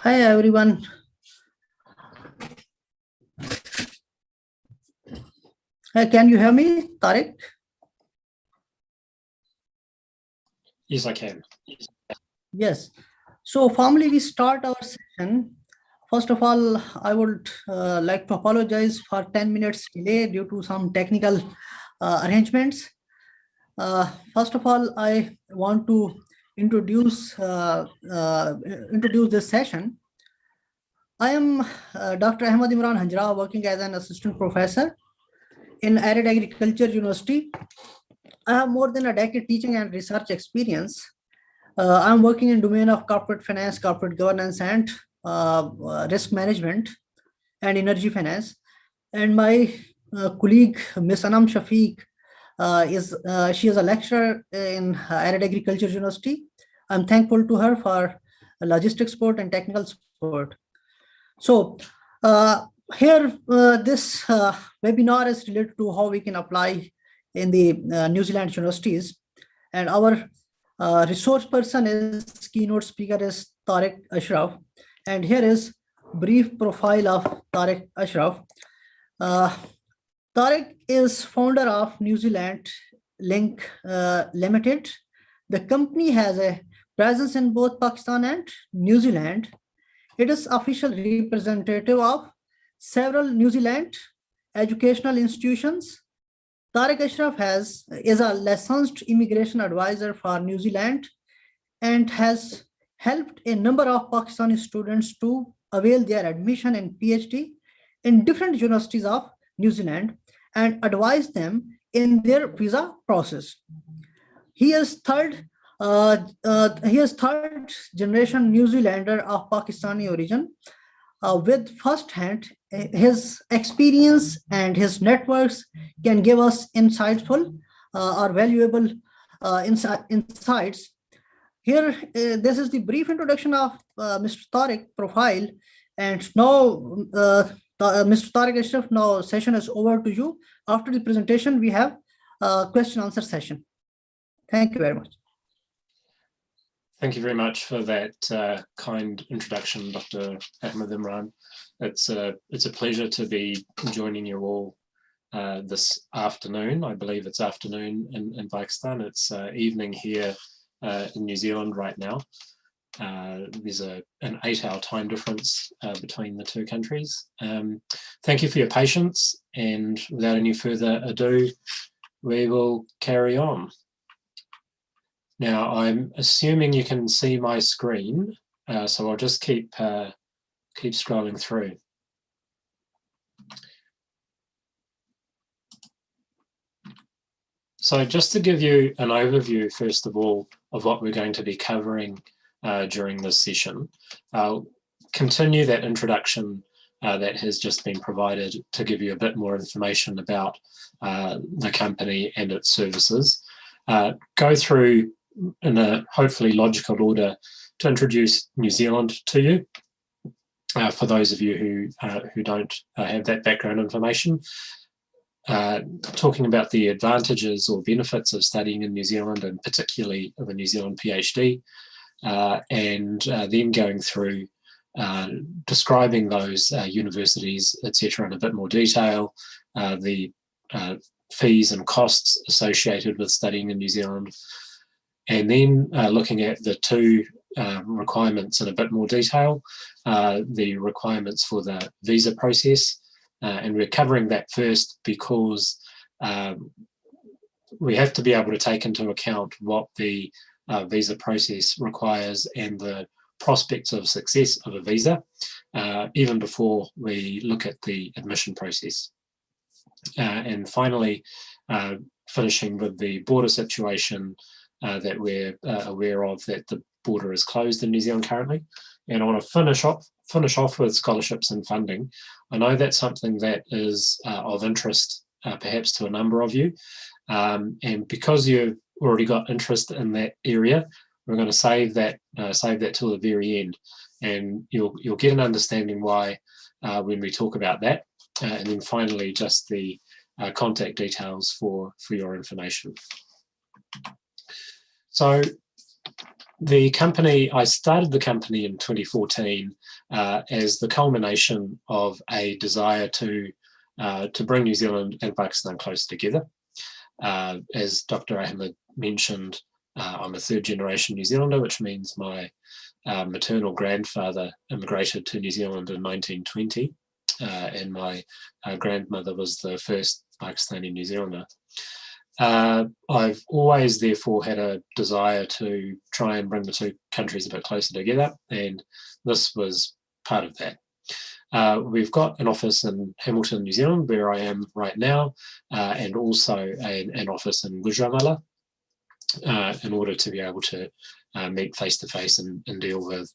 Hi everyone. Can you hear me, Tariq? Yes, I can. Yes. So formally we start our session. First of all, I would like to apologize for 10 minutes delay due to some technical arrangements. First of all, I want to introduce this session. I am Dr. Ahmad Imran Hanjra, working as an assistant professor in Arid Agriculture University. I have more than a decade teaching and research experience. I'm working in domain of corporate finance, corporate governance, and risk management and energy finance. And my colleague, Ms. Anam Shafiq, she is a lecturer in Arid Agriculture University. I'm thankful to her for logistics support and technical support. So here, this webinar is related to how we can apply in the New Zealand universities. And our resource person is keynote speaker is Tariq Ashraf. And here is brief profile of Tariq Ashraf. Tariq is founder of New Zealand Link Limited. The company has a presence in both Pakistan and New Zealand. It is official representative of several New Zealand educational institutions. Tariq Ashraf is a licensed immigration advisor for New Zealand and has helped a number of Pakistani students to avail their admission in PhD in different universities of New Zealand and advise them in their visa process. He is third generation New Zealander of Pakistani origin. With firsthand his experience and his networks can give us insightful or valuable insights. Here, this is the brief introduction of Mr. Tariq profile. And now, Mr. Tariq Ashraf, now session is over to you. After the presentation, we have a question answer session. Thank you very much. Thank you very much for that kind introduction, Dr. Ahmad Imran. It's a pleasure to be joining you all this afternoon. I believe it's afternoon in Pakistan. It's evening here in New Zealand right now. There's an 8-hour time difference between the two countries. Thank you for your patience, and without any further ado, we will carry on. Now, I'm assuming you can see my screen, so I'll just keep scrolling through. So just to give you an overview, first of all, of what we're going to be covering during this session, I'll continue that introduction that has just been provided to give you a bit more information about the company and its services. Go through in a hopefully logical order to introduce New Zealand to you, for those of you who don't have that background information. Talking about the advantages or benefits of studying in New Zealand, and particularly of a New Zealand PhD, and then going through describing those universities, etc., in a bit more detail, the fees and costs associated with studying in New Zealand, and then looking at the two requirements in a bit more detail, the requirements for the visa process. And we're covering that first because we have to be able to take into account what the visa process requires and the prospects of success of a visa, even before we look at the admission process. And finally, finishing with the border situation that we're aware of, that the border is closed in New Zealand currently. And I want to finish off with scholarships and funding. I know that's something that is of interest perhaps to a number of you. And because you've already got interest in that area, we're going to save that till the very end. And you'll get an understanding why when we talk about that. And then finally, just the contact details for your information. So The company, I started the company in 2014 as the culmination of a desire to bring New Zealand and Pakistan closer together. As Dr. Ahmed mentioned, I'm a third generation New Zealander, which means my maternal grandfather immigrated to New Zealand in 1920, and my grandmother was the first Pakistani New Zealander. I've always therefore had a desire to try and bring the two countries a bit closer together, and this was part of that. We've got an office in Hamilton, New Zealand, where I am right now, and also an office in Gujranwala, in order to be able to meet face-to-face and deal with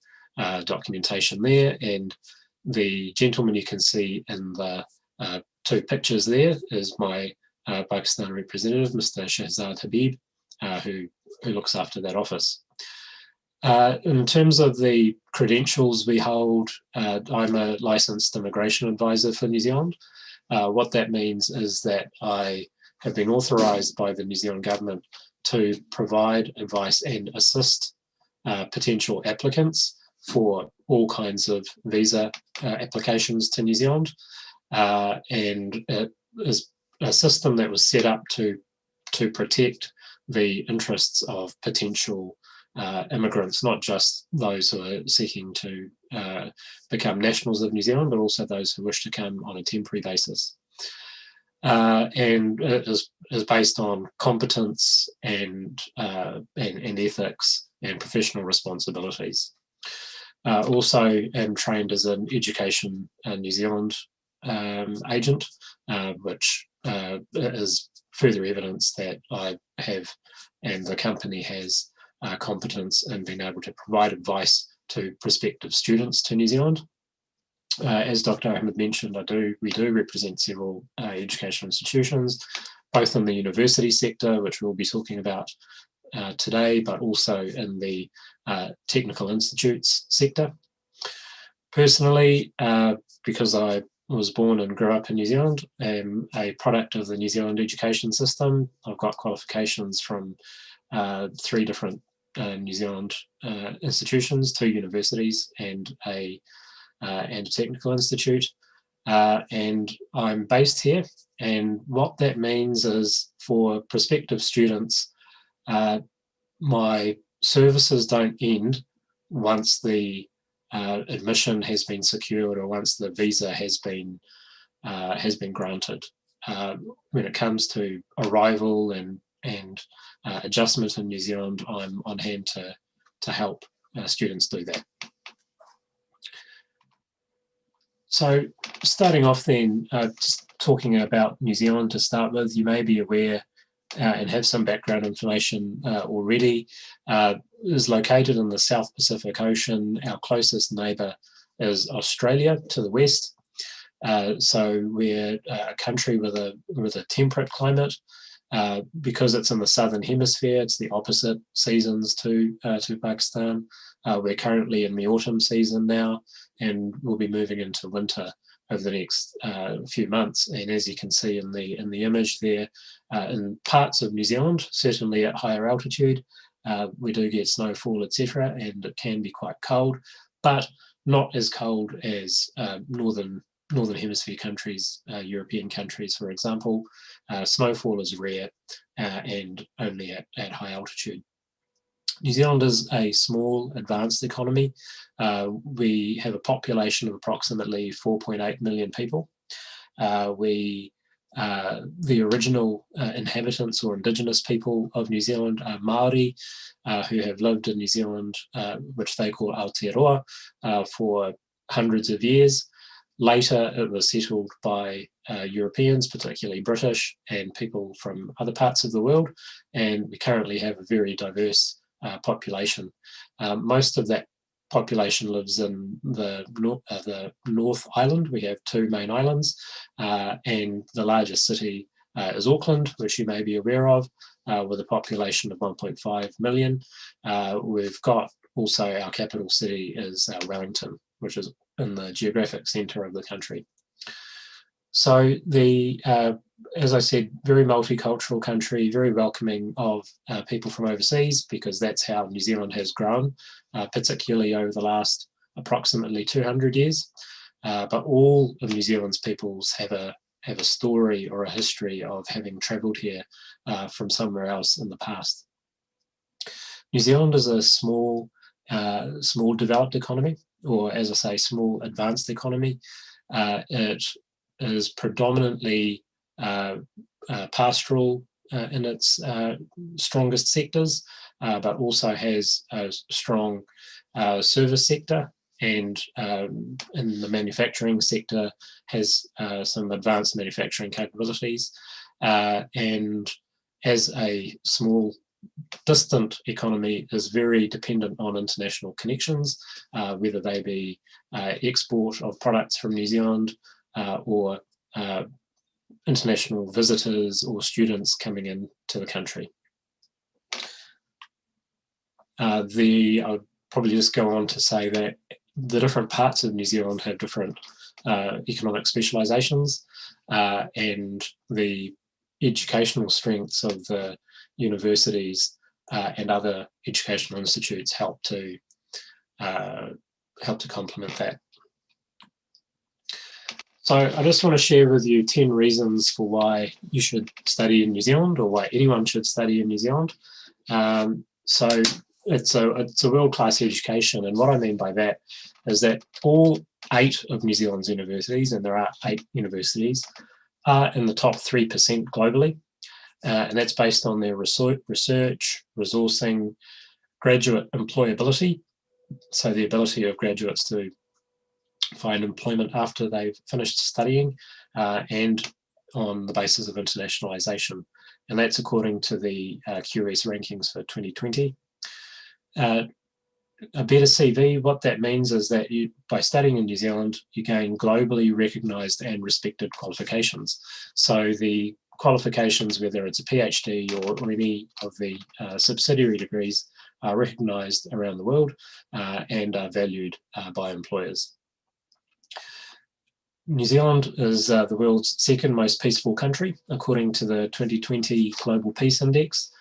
documentation there. And the gentleman you can see in the two pictures there is my Pakistan representative, Mr. Shahzad Habib, who looks after that office. In terms of the credentials we hold, I'm a licensed immigration advisor for New Zealand. What that means is that I have been authorised by the New Zealand government to provide advice and assist potential applicants for all kinds of visa applications to New Zealand. And it is a system that was set up to protect the interests of potential immigrants, not just those who are seeking to become nationals of New Zealand, but also those who wish to come on a temporary basis. And it is based on competence and ethics and professional responsibilities. Also am trained as an Education New Zealand agent, which is further evidence that I have and the company has competence in being able to provide advice to prospective students to New Zealand. As Dr. Ahmed mentioned, we do represent several educational institutions, both in the university sector, which we'll be talking about today, but also in the technical institutes sector. Personally, because I was born and grew up in New Zealand, am a product of the New Zealand education system. I've got qualifications from 3 different New Zealand institutions, 2 universities and a technical institute, and I'm based here. And what that means is, for prospective students, my services don't end once the admission has been secured or once the visa has been granted. When it comes to arrival and adjustment in New Zealand, I'm on hand to help students do that. So starting off then, just talking about New Zealand to start with, you may be aware and have some background information already. Is located in the South Pacific Ocean. Our closest neighbour is Australia to the west. So we're a country with a temperate climate. Because it's in the southern hemisphere, it's the opposite seasons to Pakistan. We're currently in the autumn season now, and we'll be moving into winter over the next few months. And as you can see in the image there, in parts of New Zealand, certainly at higher altitude, we do get snowfall, etc., and it can be quite cold, but not as cold as northern hemisphere countries, European countries, for example. Snowfall is rare and only at high altitude. New Zealand is a small, advanced economy. We have a population of approximately 4.8 million people. The original inhabitants or indigenous people of New Zealand are Maori, who have lived in New Zealand, which they call Aotearoa, for hundreds of years. Later, it was settled by Europeans, particularly British, and people from other parts of the world, and we currently have a very diverse population. Most of that population lives in the North Island. We have 2 main islands, and the largest city is Auckland, which you may be aware of, with a population of 1.5 million. We've got also our capital city is Wellington, which is in the geographic centre of the country. So the as I said, very multicultural country, very welcoming of people from overseas, because that's how New Zealand has grown, particularly over the last approximately 200 years. But all of New Zealand's peoples have a story or a history of having travelled here from somewhere else in the past. New Zealand is a small developed economy, or as I say, small advanced economy. It is predominantly pastoral in its strongest sectors, but also has a strong service sector, and in the manufacturing sector has some advanced manufacturing capabilities, and as a small distant economy is very dependent on international connections, whether they be export of products from New Zealand or international visitors or students coming into the country. I would probably just go on to say that the different parts of New Zealand have different economic specializations, and the educational strengths of the universities and other educational institutes help to complement that. So I just want to share with you 10 reasons for why you should study in New Zealand, or why anyone should study in New Zealand. So it's a world-class education, and what I mean by that is that all 8 of New Zealand's universities, and there are 8 universities, are in the top 3% globally, and that's based on their research, resourcing, graduate employability, so the ability of graduates to find employment after they've finished studying, and on the basis of internationalization. And that's according to the QS rankings for 2020. A better CV, what that means is that you, by studying in New Zealand, you gain globally recognized and respected qualifications. So the qualifications, whether it's a PhD or any of the subsidiary degrees, are recognized around the world and are valued by employers. New Zealand is the world's second most peaceful country, according to the 2020 Global Peace Index.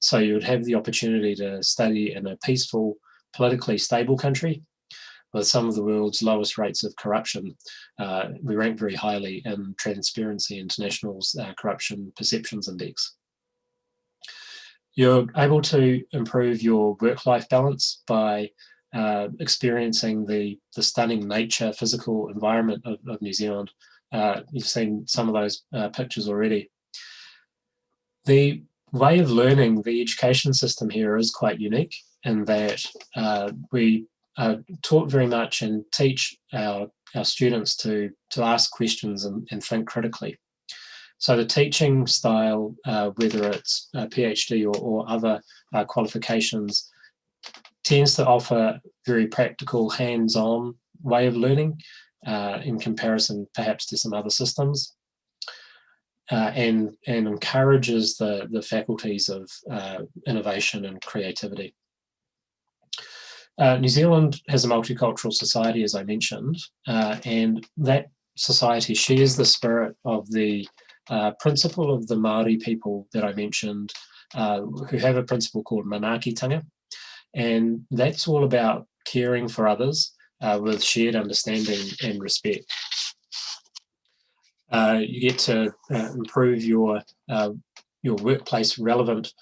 So you would have the opportunity to study in a peaceful, politically stable country with some of the world's lowest rates of corruption. We rank very highly in Transparency International's Corruption Perceptions Index. You're able to improve your work-life balance by experiencing the stunning nature, physical environment of New Zealand. You've seen some of those pictures already. The way of learning, the education system here is quite unique in that we are taught very much and teach our students to ask questions and think critically. So the teaching style, whether it's a PhD or other qualifications, tends to offer very practical, hands-on way of learning in comparison perhaps to some other systems, and encourages the faculties of innovation and creativity. New Zealand has a multicultural society, as I mentioned, and that society shares the spirit of the principle of the Māori people that I mentioned, who have a principle called manaakitanga, and that's all about caring for others with shared understanding and respect. You get to improve your workplace relevant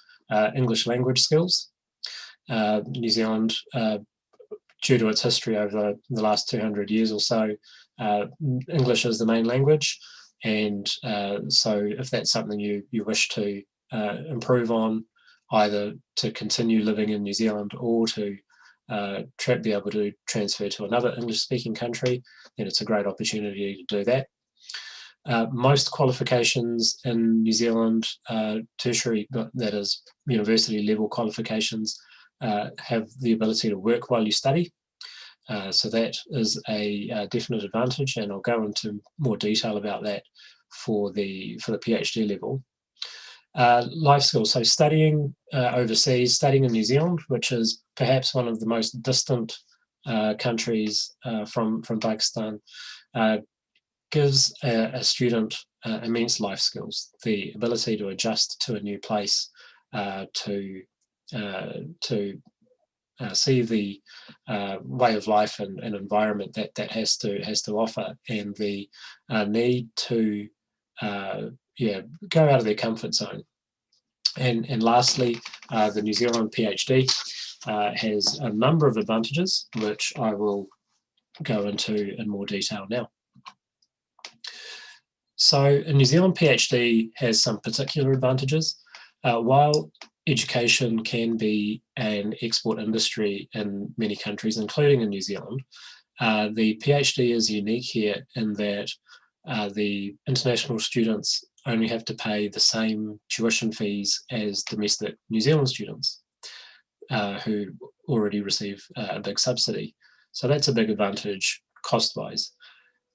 English language skills. New Zealand, due to its history over the last 200 years or so, English is the main language, and so if that's something you wish to improve on, either to continue living in New Zealand or to be able to transfer to another English-speaking country, then it's a great opportunity to do that. Most qualifications in New Zealand, tertiary, that is university level qualifications, have the ability to work while you study. So that is a definite advantage, and I'll go into more detail about that for the PhD level. Life skills, so studying overseas, studying in New Zealand, which is perhaps one of the most distant countries from Pakistan, gives a student immense life skills, the ability to adjust to a new place, to see the way of life and environment that has to offer, and the need to go out of their comfort zone. And lastly, the New Zealand PhD has a number of advantages, which I will go into in more detail now. So a New Zealand PhD has some particular advantages. While education can be an export industry in many countries, including in New Zealand, the PhD is unique here in that the international students only have to pay the same tuition fees as domestic New Zealand students who already receive a big subsidy. So that's a big advantage cost-wise.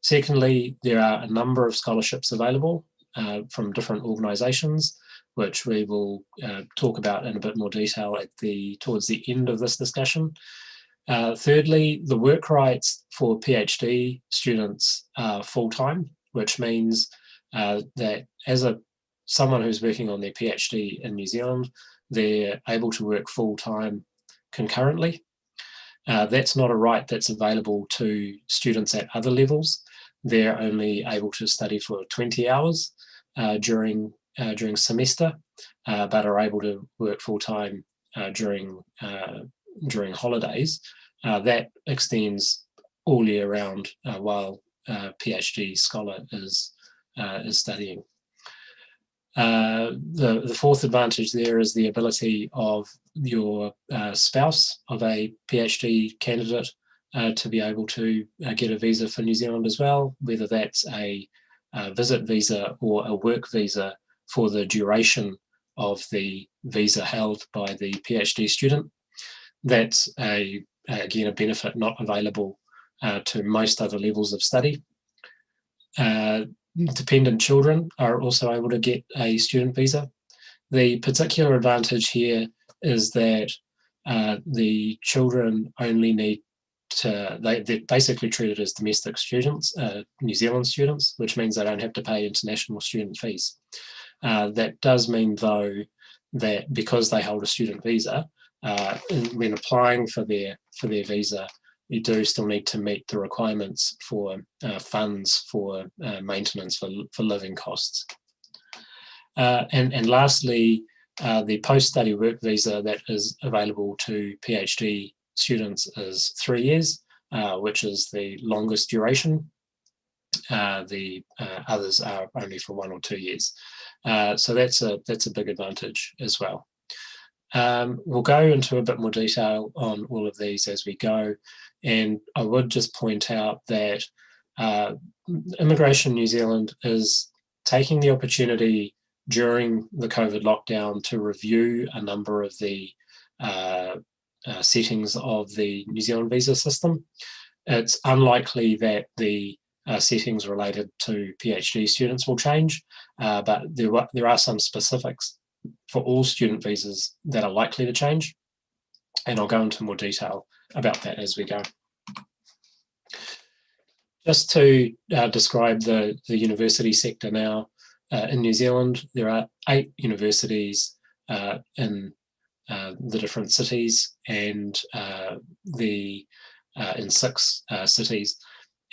Secondly, there are a number of scholarships available from different organisations, which we will talk about in a bit more detail towards the end of this discussion. Thirdly, the work rights for PhD students are full-time, which means that as someone who's working on their PhD in New Zealand, they're able to work full-time concurrently. That's not a right that's available to students at other levels. They're only able to study for 20 hours during semester, but are able to work full-time during holidays. That extends all year round while a PhD scholar is studying. The fourth advantage there is the ability of your spouse of a PhD candidate to be able to get a visa for New Zealand as well, whether that's a visit visa or a work visa for the duration of the visa held by the PhD student. That's again a benefit not available to most other levels of study. Dependent children are also able to get a student visa. The particular advantage here is that the children only need they're basically treated as domestic students, New Zealand students, which means they don't have to pay international student fees. That does mean, though, that because they hold a student visa, when applying for their visa, you do still need to meet the requirements for funds for maintenance for living costs. And lastly, the post-study work visa that is available to PhD students is 3 years, which is the longest duration. The others are only for 1 or 2 years. So that's a big advantage as well. We'll go into a bit more detail on all of these as we go, and I would just point out that Immigration New Zealand is taking the opportunity during the COVID lockdown to review a number of the settings of the New Zealand visa system. It's unlikely that the settings related to PhD students will change, but there are some specifics for all student visas that are likely to change, and I'll go into more detail about that as we go. Just to describe the university sector now, in New Zealand, there are 8 universities in the different cities and in 6 cities,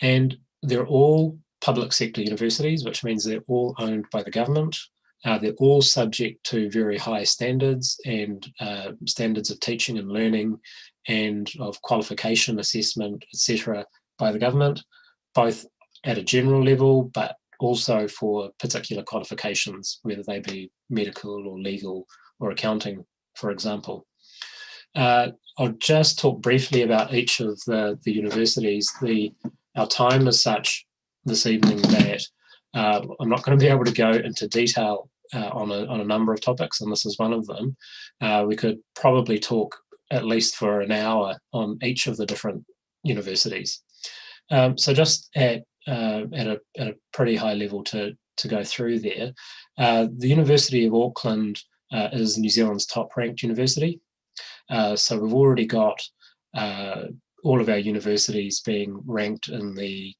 and they're all public sector universities, which means they're all owned by the government. They're all subject to very high standards and standards of teaching and learning and of qualification assessment, etc., by the government, both at a general level, but also for particular qualifications, whether they be medical or legal or accounting, for example. I'll just talk briefly about each of the universities. Our time is such this evening that I'm not going to be able to go into detail on a number of topics, and this is one of them. We could probably talk at least for an hour on each of the different universities. So just at a pretty high level to go through there, the University of Auckland is New Zealand's top-ranked university. So we've already got all of our universities being ranked in the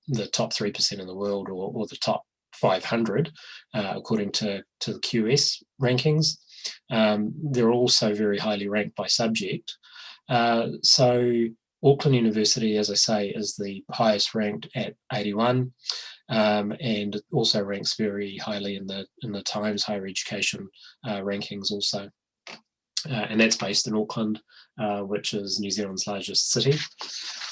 the top 3% in the world, or the top 500, according to the QS rankings. They're also very highly ranked by subject. So Auckland University, as I say, is the highest ranked at 81, and also ranks very highly in the Times Higher Education rankings also. And that's based in Auckland, which is New Zealand's largest city.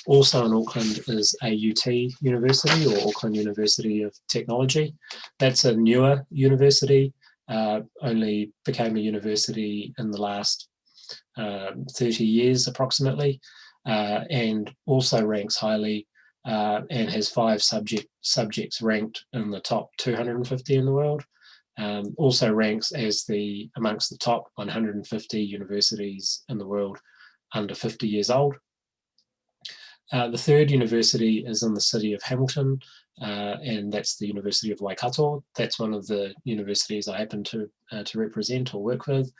Also in Auckland is AUT University, or Auckland University of Technology. That's a newer university, only became a university in the last 30 years approximately, and also ranks highly and has 5 subjects ranked in the top 250 in the world. Also ranks as amongst the top 150 universities in the world under 50 years old. The third university is in the city of Hamilton, and that's the University of Waikato. That's one of the universities I happen to represent or work with.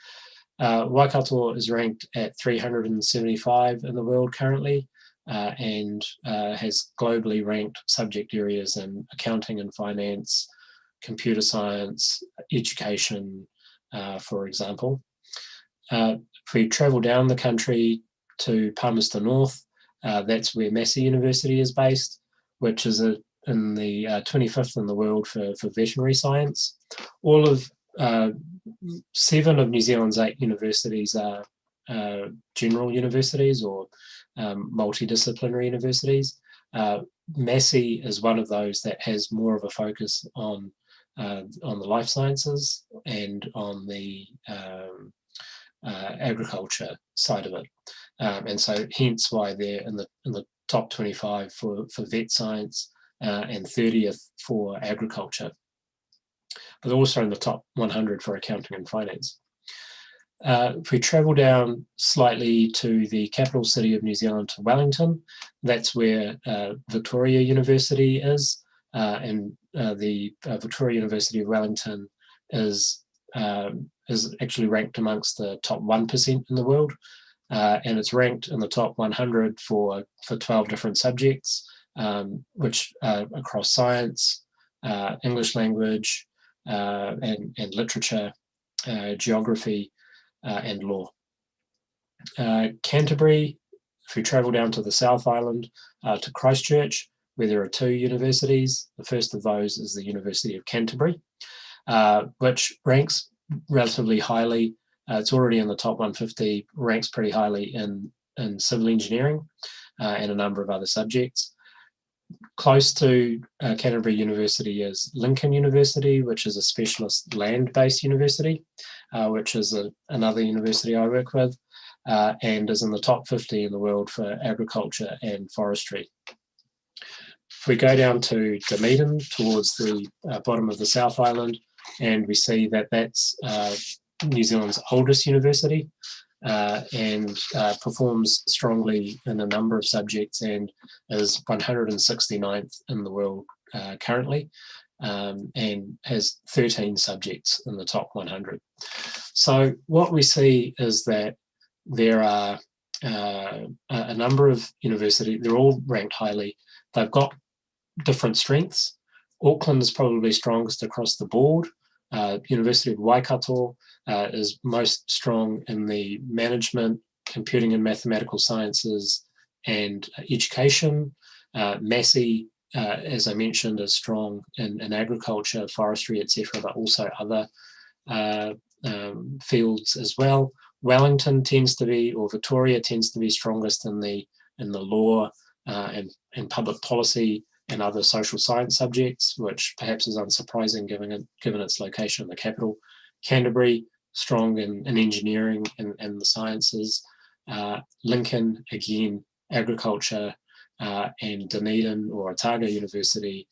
Waikato is ranked at 375 in the world currently, and has globally ranked subject areas in accounting and finance, computer science, education, for example. If we travel down the country to Palmerston North, that's where Massey University is based, which is in the 25th in the world for veterinary science. All of 7 of New Zealand's 8 universities are general universities, or multidisciplinary universities. Massey is one of those that has more of a focus on the life sciences and on the agriculture side of it, and so hence why they're in the top 25 for vet science, and 30th for agriculture, but also in the top 100 for accounting and finance. If we travel down slightly to the capital city of New Zealand, to Wellington, that's where Victoria University is, and the Victoria University of Wellington is actually ranked amongst the top 1% in the world, and it's ranked in the top 100 for 12 different subjects, which across science, English language, and literature, geography, and law. Canterbury, if we travel down to the South Island, to Christchurch, where there are 2 universities. The first of those is the University of Canterbury, which ranks relatively highly. It's already in the top 150, ranks pretty highly in civil engineering and a number of other subjects. Close to Canterbury University is Lincoln University, which is a specialist land-based university, which is another university I work with, and is in the top 50 in the world for agriculture and forestry. If we go down to Dunedin towards the bottom of the South Island, and we see that that's New Zealand's oldest university, and performs strongly in a number of subjects, and is 169th in the world currently, and has 13 subjects in the top 100. So what we see is that there are a number of universities, they're all ranked highly. They've got different strengths. Auckland is probably strongest across the board. University of Waikato is most strong in the management, computing and mathematical sciences, and education. Massey, as I mentioned, is strong in agriculture, forestry, etc., but also other fields as well. Wellington tends to be, or Victoria tends to be, strongest in the law and public policy and other social science subjects, which perhaps is unsurprising given its location in the capital. Canterbury, strong in engineering and the sciences. Lincoln, again, agriculture, and Dunedin or Otago University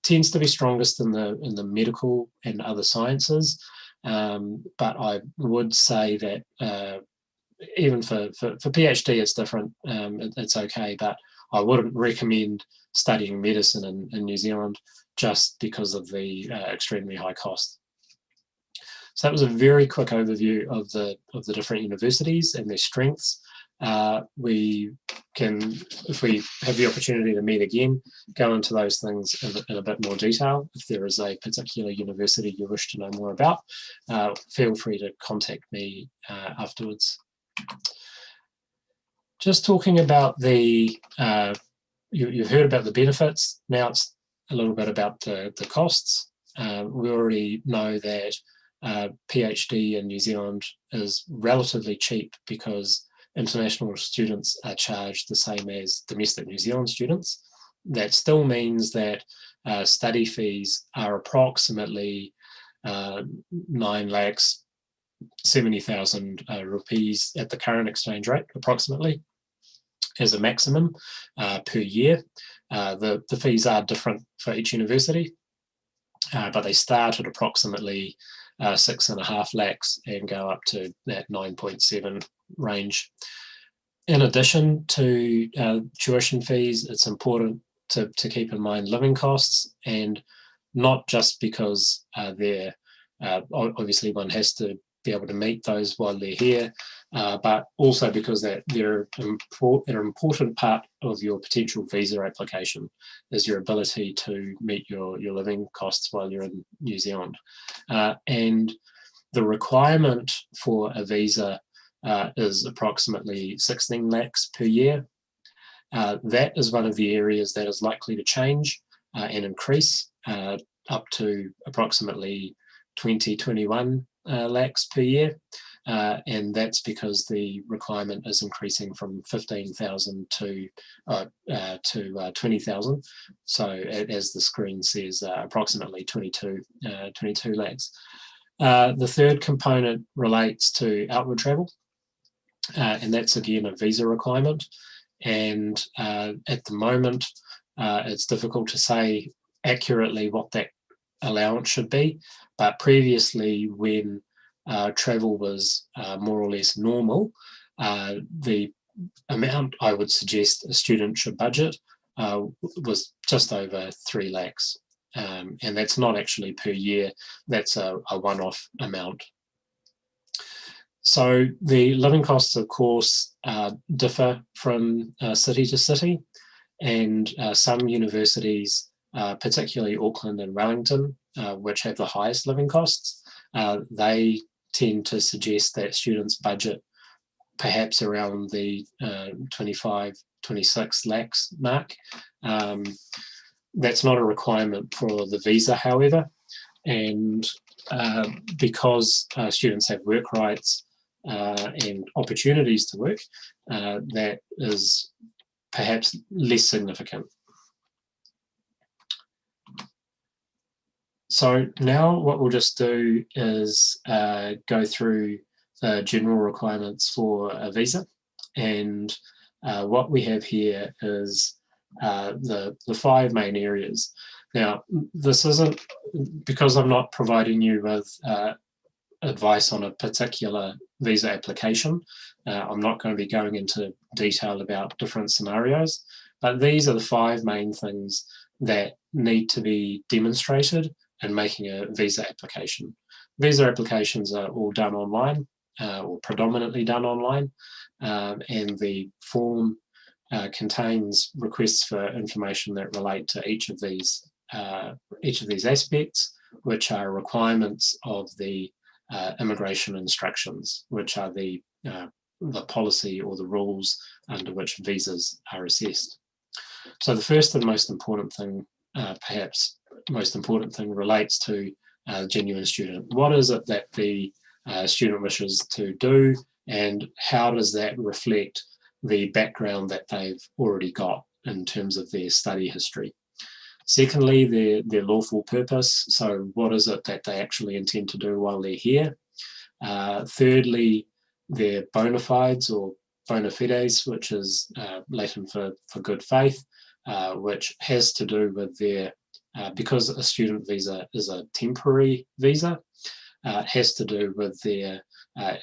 tends to be strongest in the medical and other sciences. But I would say that even for PhD, it's different. It's okay, but I wouldn't recommend studying medicine in New Zealand just because of the extremely high cost. So that was a very quick overview of the different universities and their strengths. we can, if we have the opportunity to meet again, go into those things in a bit more detail. If there is a particular university you wish to know more about, feel free to contact me afterwards. Just talking about the, you've heard about the benefits, now it's a little bit about the costs. We already know that PhD in New Zealand is relatively cheap because international students are charged the same as domestic New Zealand students. That still means that study fees are approximately 9,70,000 rupees at the current exchange rate, approximately, as a maximum per year. The fees are different for each university, but they start at approximately 6.5 lakhs and go up to that 9.7 range. In addition to tuition fees, it's important to keep in mind living costs, and not just because they're obviously one has to be able to meet those while they're here, but also because that they're an important part of your potential visa application is your ability to meet your living costs while you're in New Zealand. And the requirement for a visa is approximately 16 lakhs per year. That is one of the areas that is likely to change and increase up to approximately 21 lakhs per year. And that's because the requirement is increasing from 15,000 to 20,000. So as the screen says, approximately 22 lakhs. The third component relates to outward travel, and that's again a visa requirement. And at the moment, it's difficult to say accurately what that allowance should be, but previously when travel was more or less normal, the amount I would suggest a student should budget was just over 3 lakhs. And that's not actually per year, that's a one-off amount. So the living costs, of course, differ from city to city, and some universities, particularly Auckland and Wellington, which have the highest living costs, they tend to suggest that students budget perhaps around the 25, 26 lakhs mark. That's not a requirement for the visa, however, and because students have work rights and opportunities to work, that is perhaps less significant. So now what we'll just do is go through the general requirements for a visa, and what we have here is the 5 main areas. Now, this isn't, because I'm not providing you with advice on a particular visa application, I'm not going to be going into detail about different scenarios, but these are the 5 main things that need to be demonstrated in making a visa application. Visa applications are all done online, or predominantly done online, and the form contains requests for information that relate to each of these aspects, which are requirements of the immigration instructions, which are the policy or the rules under which visas are assessed. So the first and most important thing, perhaps most important thing, relates to genuine student. What is it that the student wishes to do, and how does that reflect the background that they've already got in terms of their study history? Secondly, their lawful purpose. So what is it that they actually intend to do while they're here? Thirdly, their bona fides or bona fides, which is Latin for good faith, which has to do with their, because a student visa is a temporary visa, it has to do with their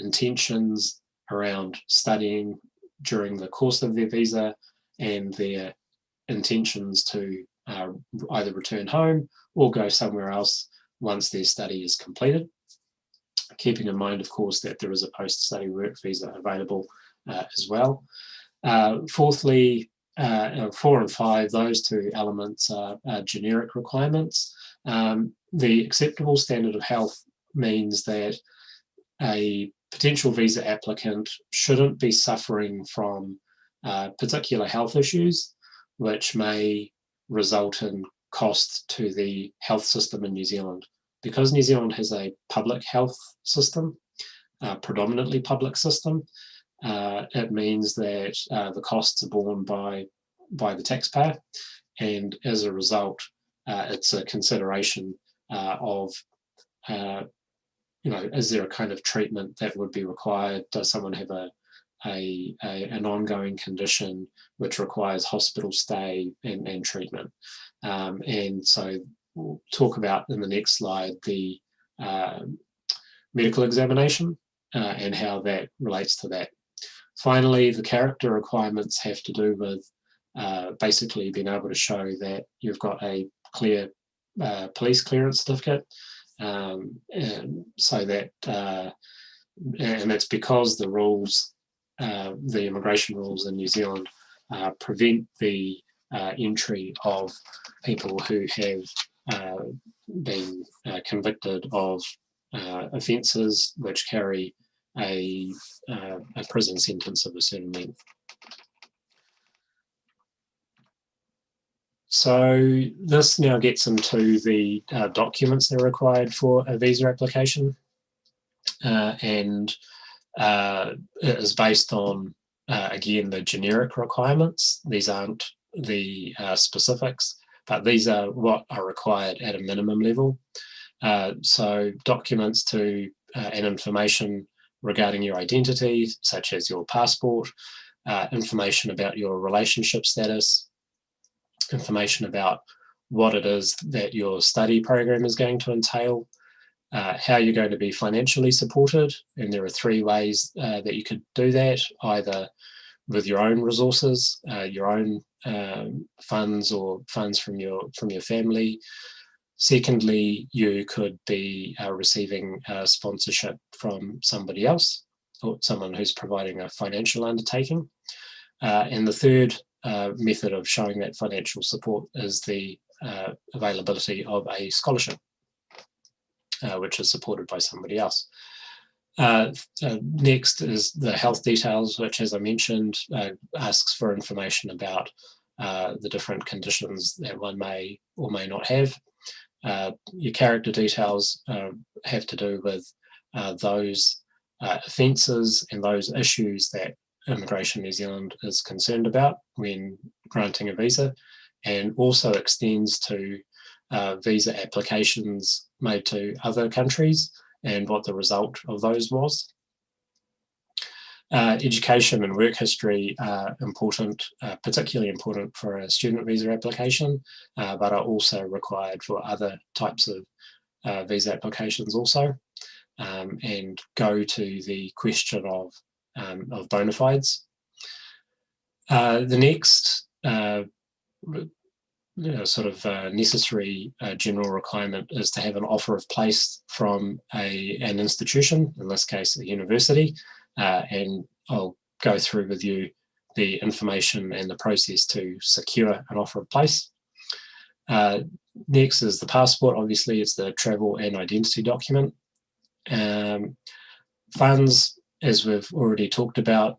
intentions around studying during the course of their visa and their intentions to either return home or go somewhere else once their study is completed. Keeping in mind, of course, that there is a post-study work visa available as well. Fourthly, 4 and 5, those two elements are generic requirements. The acceptable standard of health means that a potential visa applicant shouldn't be suffering from particular health issues, which may result in cost to the health system in New Zealand. Because New Zealand has a public health system, predominantly public system, it means that the costs are borne by the taxpayer, and as a result, it's a consideration of is there a kind of treatment that would be required? Does someone have an ongoing condition which requires hospital stay and treatment? And so we'll talk about in the next slide the medical examination and how that relates to that. Finally, the character requirements have to do with basically being able to show that you've got a clear police clearance certificate, and so that and it's because the rules, the immigration rules in New Zealand prevent the entry of people who have been convicted of offences which carry a prison sentence of a certain length. So this now gets into the documents that are required for a visa application, and it is based on, again, the generic requirements. These aren't the specifics, but these are what are required at a minimum level. So documents to and information regarding your identity, such as your passport, information about your relationship status, information about what it is that your study program is going to entail, how you're going to be financially supported, and there are 3 ways that you could do that, either with your own resources, your own funds, or funds from your family. Secondly, you could be receiving sponsorship from somebody else, or someone who's providing a financial undertaking. And the third method of showing that financial support is the availability of a scholarship, which is supported by somebody else. Next is the health details, which, as I mentioned, asks for information about the different conditions that one may or may not have. Your character details have to do with those offences and those issues that Immigration New Zealand is concerned about when granting a visa, and also extends to visa applications made to other countries and what the result of those was. Education and work history are important, particularly important for a student visa application, but are also required for other types of visa applications also, and go to the question of bona fides. The next necessary general requirement is to have an offer of place from an institution, in this case a university, and I'll go through with you the information and the process to secure an offer of place. Next is the passport. Obviously, it's the travel and identity document. Funds, as we've already talked about,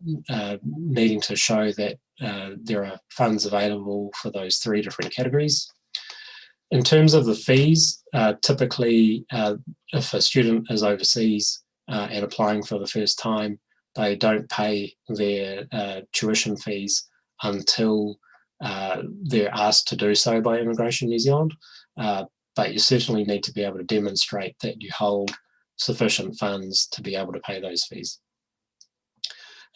needing to show that there are funds available for those 3 different categories. In terms of the fees, typically if a student is overseas and applying for the first time, they don't pay their tuition fees until they're asked to do so by Immigration New Zealand, but you certainly need to be able to demonstrate that you hold sufficient funds to be able to pay those fees.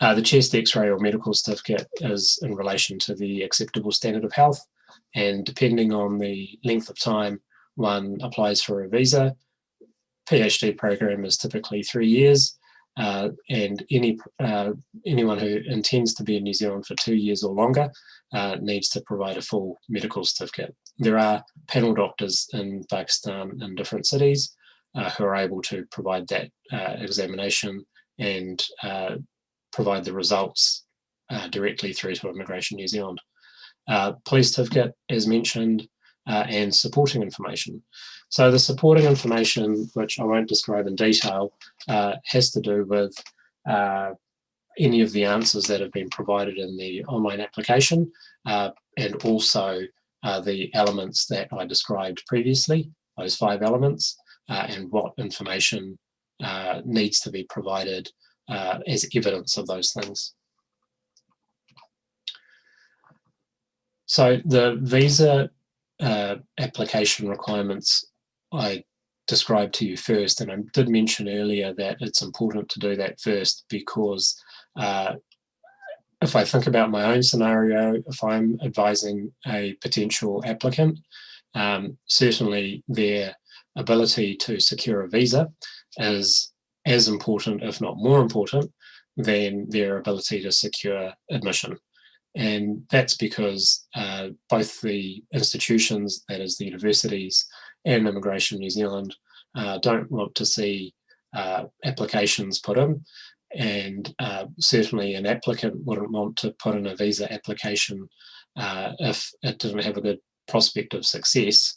The chest x-ray or medical certificate is in relation to the acceptable standard of health, and depending on the length of time one applies for a visa, PhD program is typically 3 years, and anyone who intends to be in New Zealand for 2 years or longer needs to provide a full medical certificate. There are panel doctors in Pakistan in different cities who are able to provide that examination and provide the results directly through to Immigration New Zealand. Police certificate, as mentioned, and supporting information. So the supporting information, which I won't describe in detail, has to do with any of the answers that have been provided in the online application, and also the elements that I described previously, those 5 elements, and what information needs to be provided as evidence of those things. So the visa application requirements I described to you first, and I did mention earlier that it's important to do that first because if I think about my own scenario, if I'm advising a potential applicant, certainly their ability to secure a visa is as important, if not more important, than their ability to secure admission. And that's because both the institutions, that is the universities, and Immigration New Zealand don't want to see applications put in. And certainly an applicant wouldn't want to put in a visa application if it didn't have a good prospect of success.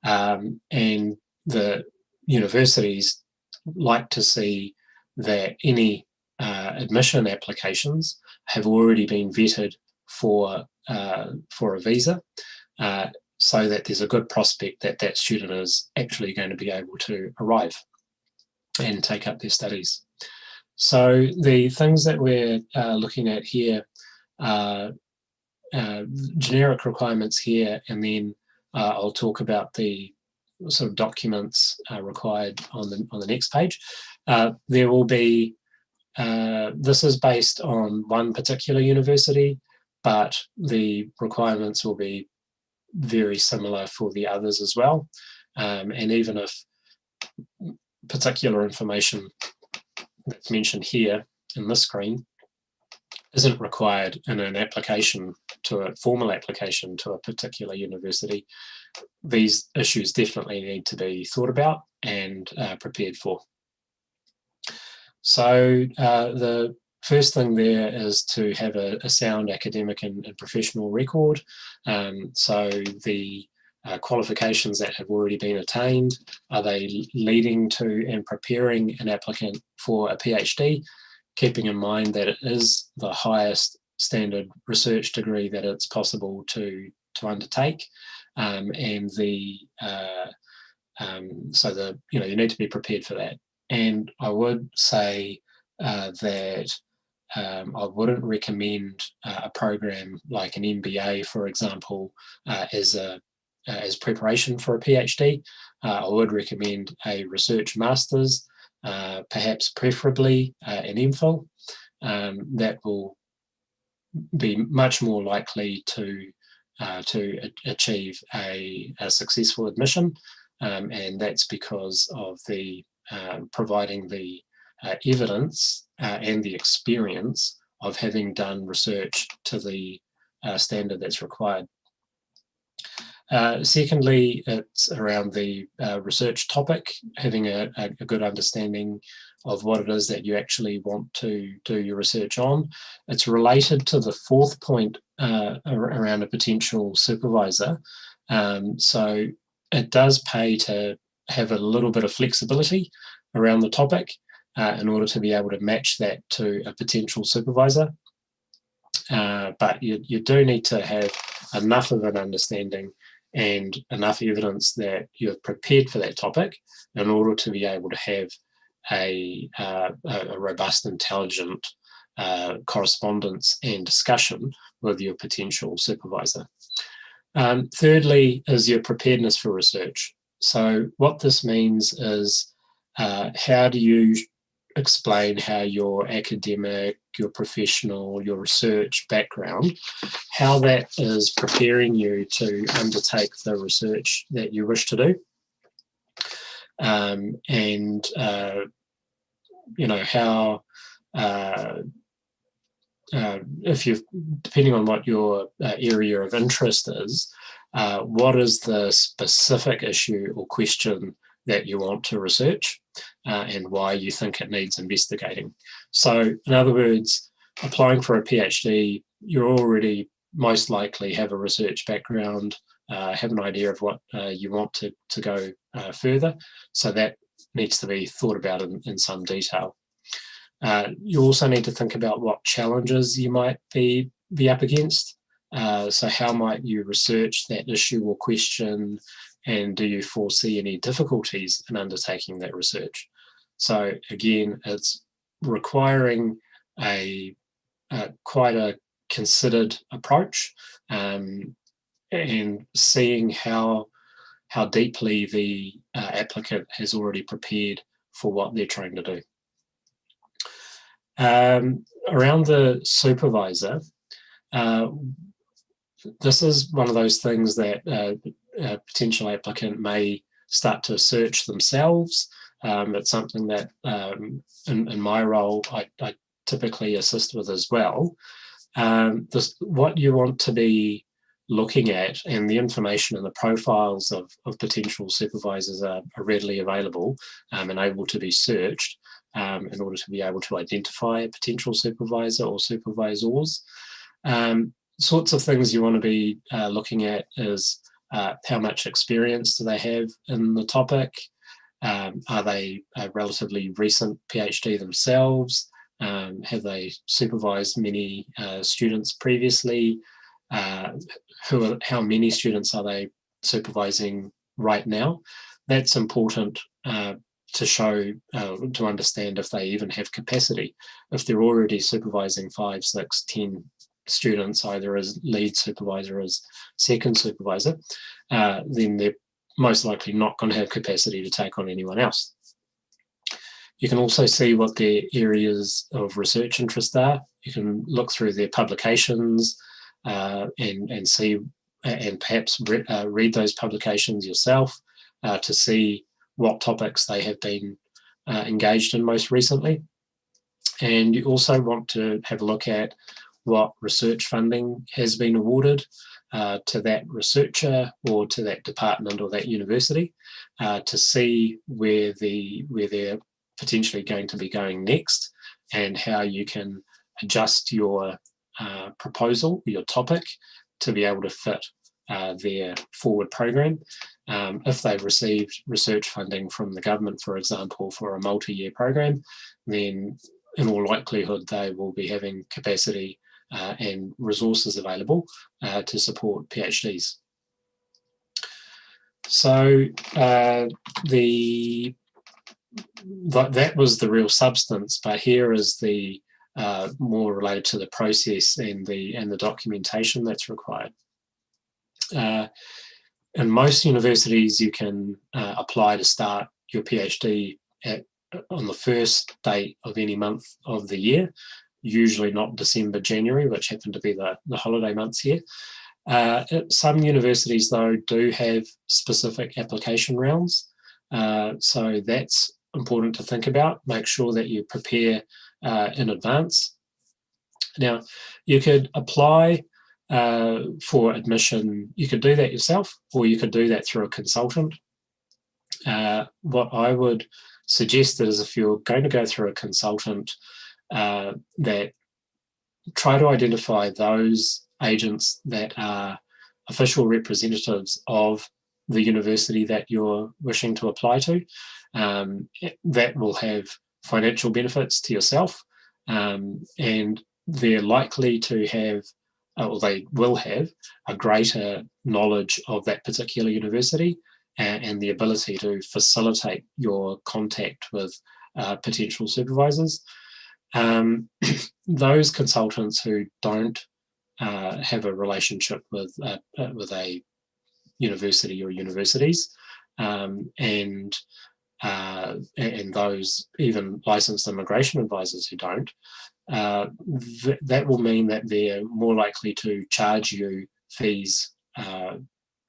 And the universities like to see that any admission applications have already been vetted for a visa, so that there's a good prospect that that student is actually going to be able to arrive and take up their studies. So the things that we're looking at here are generic requirements here, and then I'll talk about the sort of documents required on the next page. There will be, this is based on one particular university, but the requirements will be very similar for the others as well. And even if particular information that's mentioned here in this screen isn't required in an application to a formal application to a particular university, these issues definitely need to be thought about and prepared for. So the first thing there is to have a sound academic and professional record. So the qualifications that have already been attained, are they leading to and preparing an applicant for a PhD, keeping in mind that it is the highest standard research degree that it's possible to undertake, and the so the you need to be prepared for that. And I would say that I wouldn't recommend a program like an MBA, for example, as preparation for a PhD. I would recommend a research master's, perhaps preferably an MPhil. That will be much more likely to achieve a successful admission, and that's because of the providing the evidence and the experience of having done research to the standard that's required. Secondly, it's around the research topic, having a good understanding of what it is that you actually want to do your research on. It's related to the fourth point around a potential supervisor. So it does pay to have a little bit of flexibility around the topic in order to be able to match that to a potential supervisor. But you do need to have enough of an understanding and enough evidence that you have prepared for that topic in order to be able to have a robust, intelligent correspondence and discussion with your potential supervisor. Thirdly is your preparedness for research. So what this means is how do you explain how your academic, your professional, your research background, how that is preparing you to undertake the research that you wish to do. And how if you've, depending on what your area of interest is, what is the specific issue or question that you want to research, and why you think it needs investigating. So in other words, applying for a PhD, you already most likely have a research background, have an idea of what you want to go further. So that needs to be thought about in some detail. You also need to think about what challenges you might be up against. So how might you research that issue or question, and do you foresee any difficulties in undertaking that research? So again, it's requiring quite a considered approach, and seeing how deeply the applicant has already prepared for what they're trying to do. Around the supervisor, this is one of those things that a potential applicant may start to search themselves. It's something that in my role I typically assist with as well. What you want to be looking at, and the information and the profiles of potential supervisors are readily available and able to be searched in order to be able to identify a potential supervisor or supervisors. Sorts of things you want to be looking at is how much experience do they have in the topic? Are they a relatively recent PhD themselves? Have they supervised many students previously? How many students are they supervising right now? That's important to show, to understand if they even have capacity. If they're already supervising 5, 6, 10 students, either as lead supervisor or as second supervisor, then they're most likely not going to have capacity to take on anyone else. You can also see what their areas of research interest are. You can look through their publications and see, and perhaps read those publications yourself to see what topics they have been engaged in most recently. And you also want to have a look at what research funding has been awarded to that researcher or to that department or that university to see where they're potentially going to be going next, and how you can adjust your proposal, your topic, to be able to fit their forward program. If they've received research funding from the government, for example, for a multi-year program, then in all likelihood they will be having capacity and resources available to support PhDs. So that was the real substance, but here is the more related to the process and the documentation that's required. In most universities, you can apply to start your PhD on the first date of any month of the year, usually not December, January, which happen to be the holiday months here. Some universities, though, do have specific application rounds, so that's important to think about. Make sure that you prepare in advance. Now, you could apply for admission. You could do that yourself, or you could do that through a consultant. What I would suggest is, if you're going to go through a consultant, that try to identify those agents that are official representatives of the university that you're wishing to apply to. That will have financial benefits to yourself, and they're likely to have, or they will have, a greater knowledge of that particular university and the ability to facilitate your contact with potential supervisors. Those consultants who don't have a relationship with a university or universities, and those even licensed immigration advisors who don't, that will mean that they're more likely to charge you fees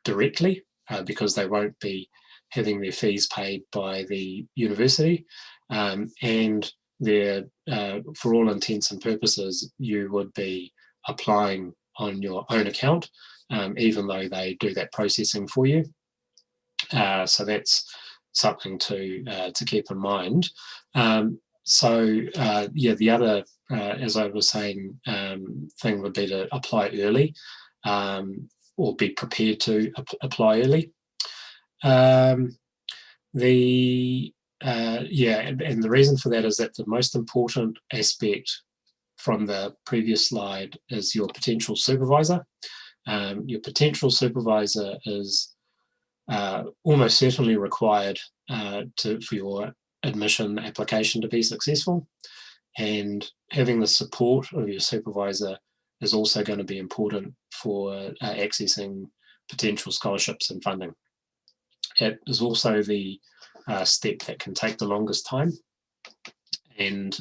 directly because they won't be having their fees paid by the university, and they're, for all intents and purposes, you would be applying on your own account, even though they do that processing for you. So that's something to keep in mind. yeah, the other, as I was saying, thing would be to apply early, or be prepared to apply early. Yeah, and the reason for that is that the most important aspect from the previous slide is your potential supervisor. Your potential supervisor is almost certainly required for your admission application to be successful, and having the support of your supervisor is also going to be important for accessing potential scholarships and funding. It is also the step that can take the longest time, and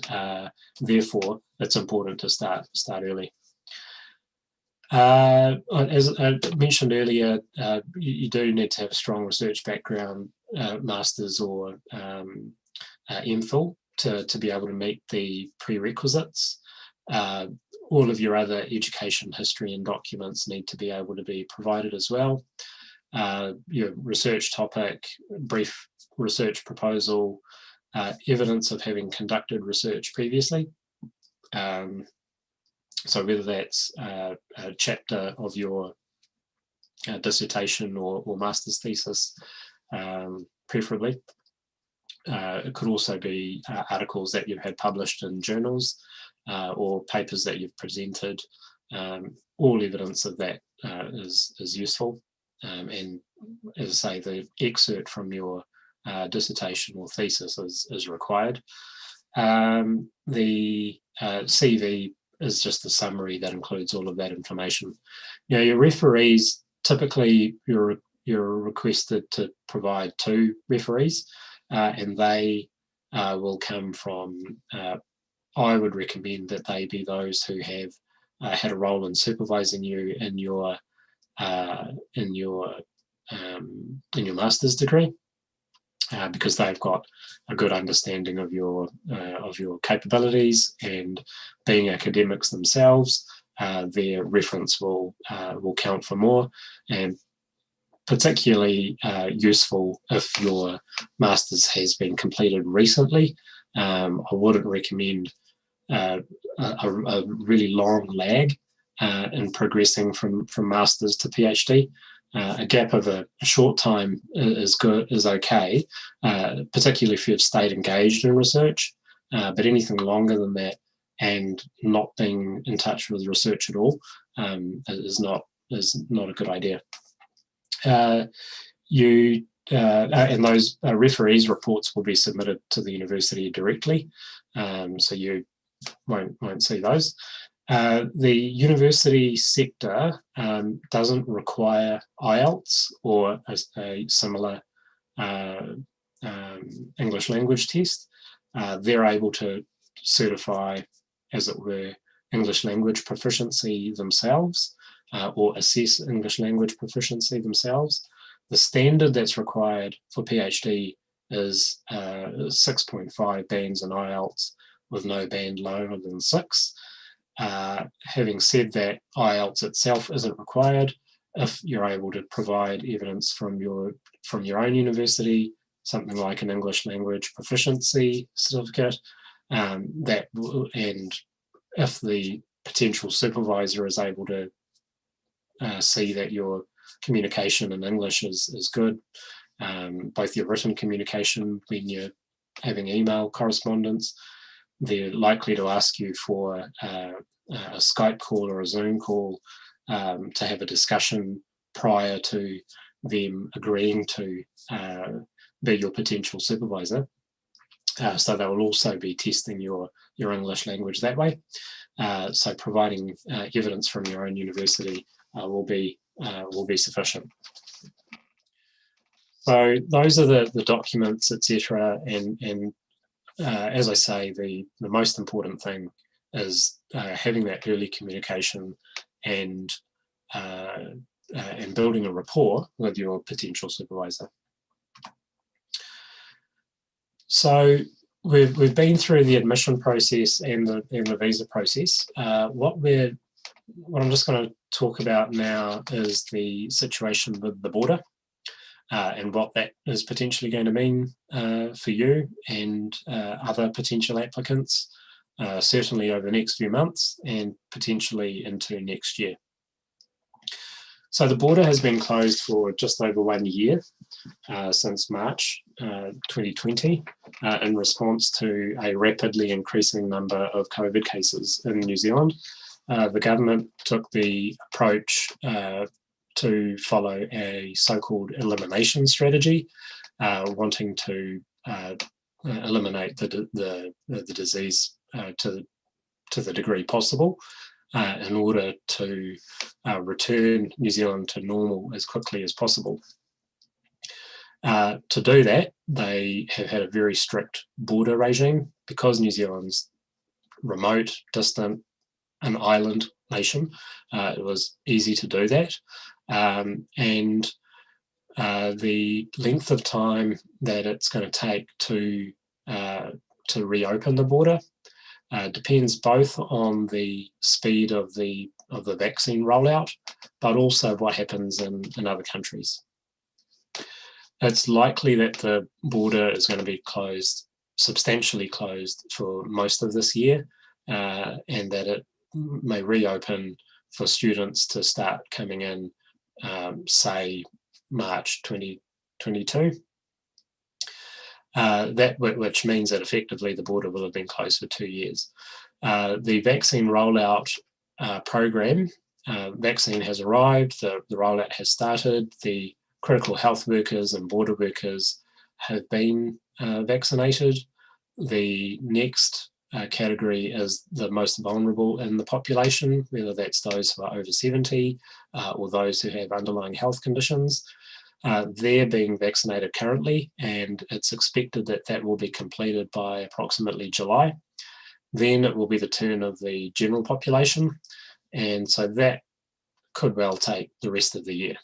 therefore it's important to start early. As I mentioned earlier, you do need to have a strong research background, master's or MPhil, to be able to meet the prerequisites. All of your other education history and documents need to be able to be provided as well. Your research topic, brief research proposal, evidence of having conducted research previously. So whether that's a chapter of your dissertation or master's thesis, preferably. It could also be articles that you've had published in journals, or papers that you've presented. All evidence of that is useful. And as I say, the excerpt from your dissertation or thesis is required. The CV is just a summary that includes all of that information. Now, your referees, typically you're requested to provide 2 referees, and they will come from, I would recommend that they be those who have had a role in supervising you in your master's degree, because they've got a good understanding of your capabilities, and being academics themselves, their reference will count for more, and particularly useful if your master's has been completed recently. I wouldn't recommend a really long lag in progressing from master's to PhD. A gap of a short time is okay, particularly if you've stayed engaged in research. But anything longer than that and not being in touch with research at all is not a good idea. And those referees' reports will be submitted to the university directly, so you won't see those. The university sector doesn't require IELTS or a similar English language test. They're able to certify, as it were, English language proficiency themselves, or assess English language proficiency themselves. The standard that's required for PhD is 6.5 bands in IELTS, with no band lower than 6. Having said that, IELTS itself isn't required. If you're able to provide evidence from your own university, something like an English language proficiency certificate, and if the potential supervisor is able to see that your communication in English is good, both your written communication when you're having email correspondence, they're likely to ask you for a Skype call or a Zoom call to have a discussion prior to them agreeing to be your potential supervisor. So they will also be testing your English language that way. So providing evidence from your own university will be sufficient. So those are the documents, etc. And as I say, the most important thing is having that early communication and building a rapport with your potential supervisor. So we've been through the admission process and the visa process. What I'm just going to talk about now is the situation with the border. and what that is potentially going to mean for you and other potential applicants, certainly over the next few months and potentially into next year. So the border has been closed for just over 1 year, since March 2020, in response to a rapidly increasing number of COVID cases in New Zealand. The government took the approach to follow a so-called elimination strategy, wanting to eliminate the disease to the degree possible, in order to return New Zealand to normal as quickly as possible. To do that, they have had a very strict border regime because New Zealand's remote, distant, an island nation. It was easy to do that. And the length of time that it's going to take to reopen the border depends both on the speed of the vaccine rollout, but also what happens in other countries. It's likely that the border is going to be closed, substantially closed for most of this year, and that it may reopen for students to start coming in, say, March 2022. Which means that effectively the border will have been closed for 2 years. The vaccine rollout program, vaccine has arrived, the rollout has started, the critical health workers and border workers have been vaccinated. The next category is the most vulnerable in the population, whether that's those who are over 70 or those who have underlying health conditions. They're being vaccinated currently, and it's expected that that will be completed by approximately July. Then it will be the turn of the general population, and so that could well take the rest of the year.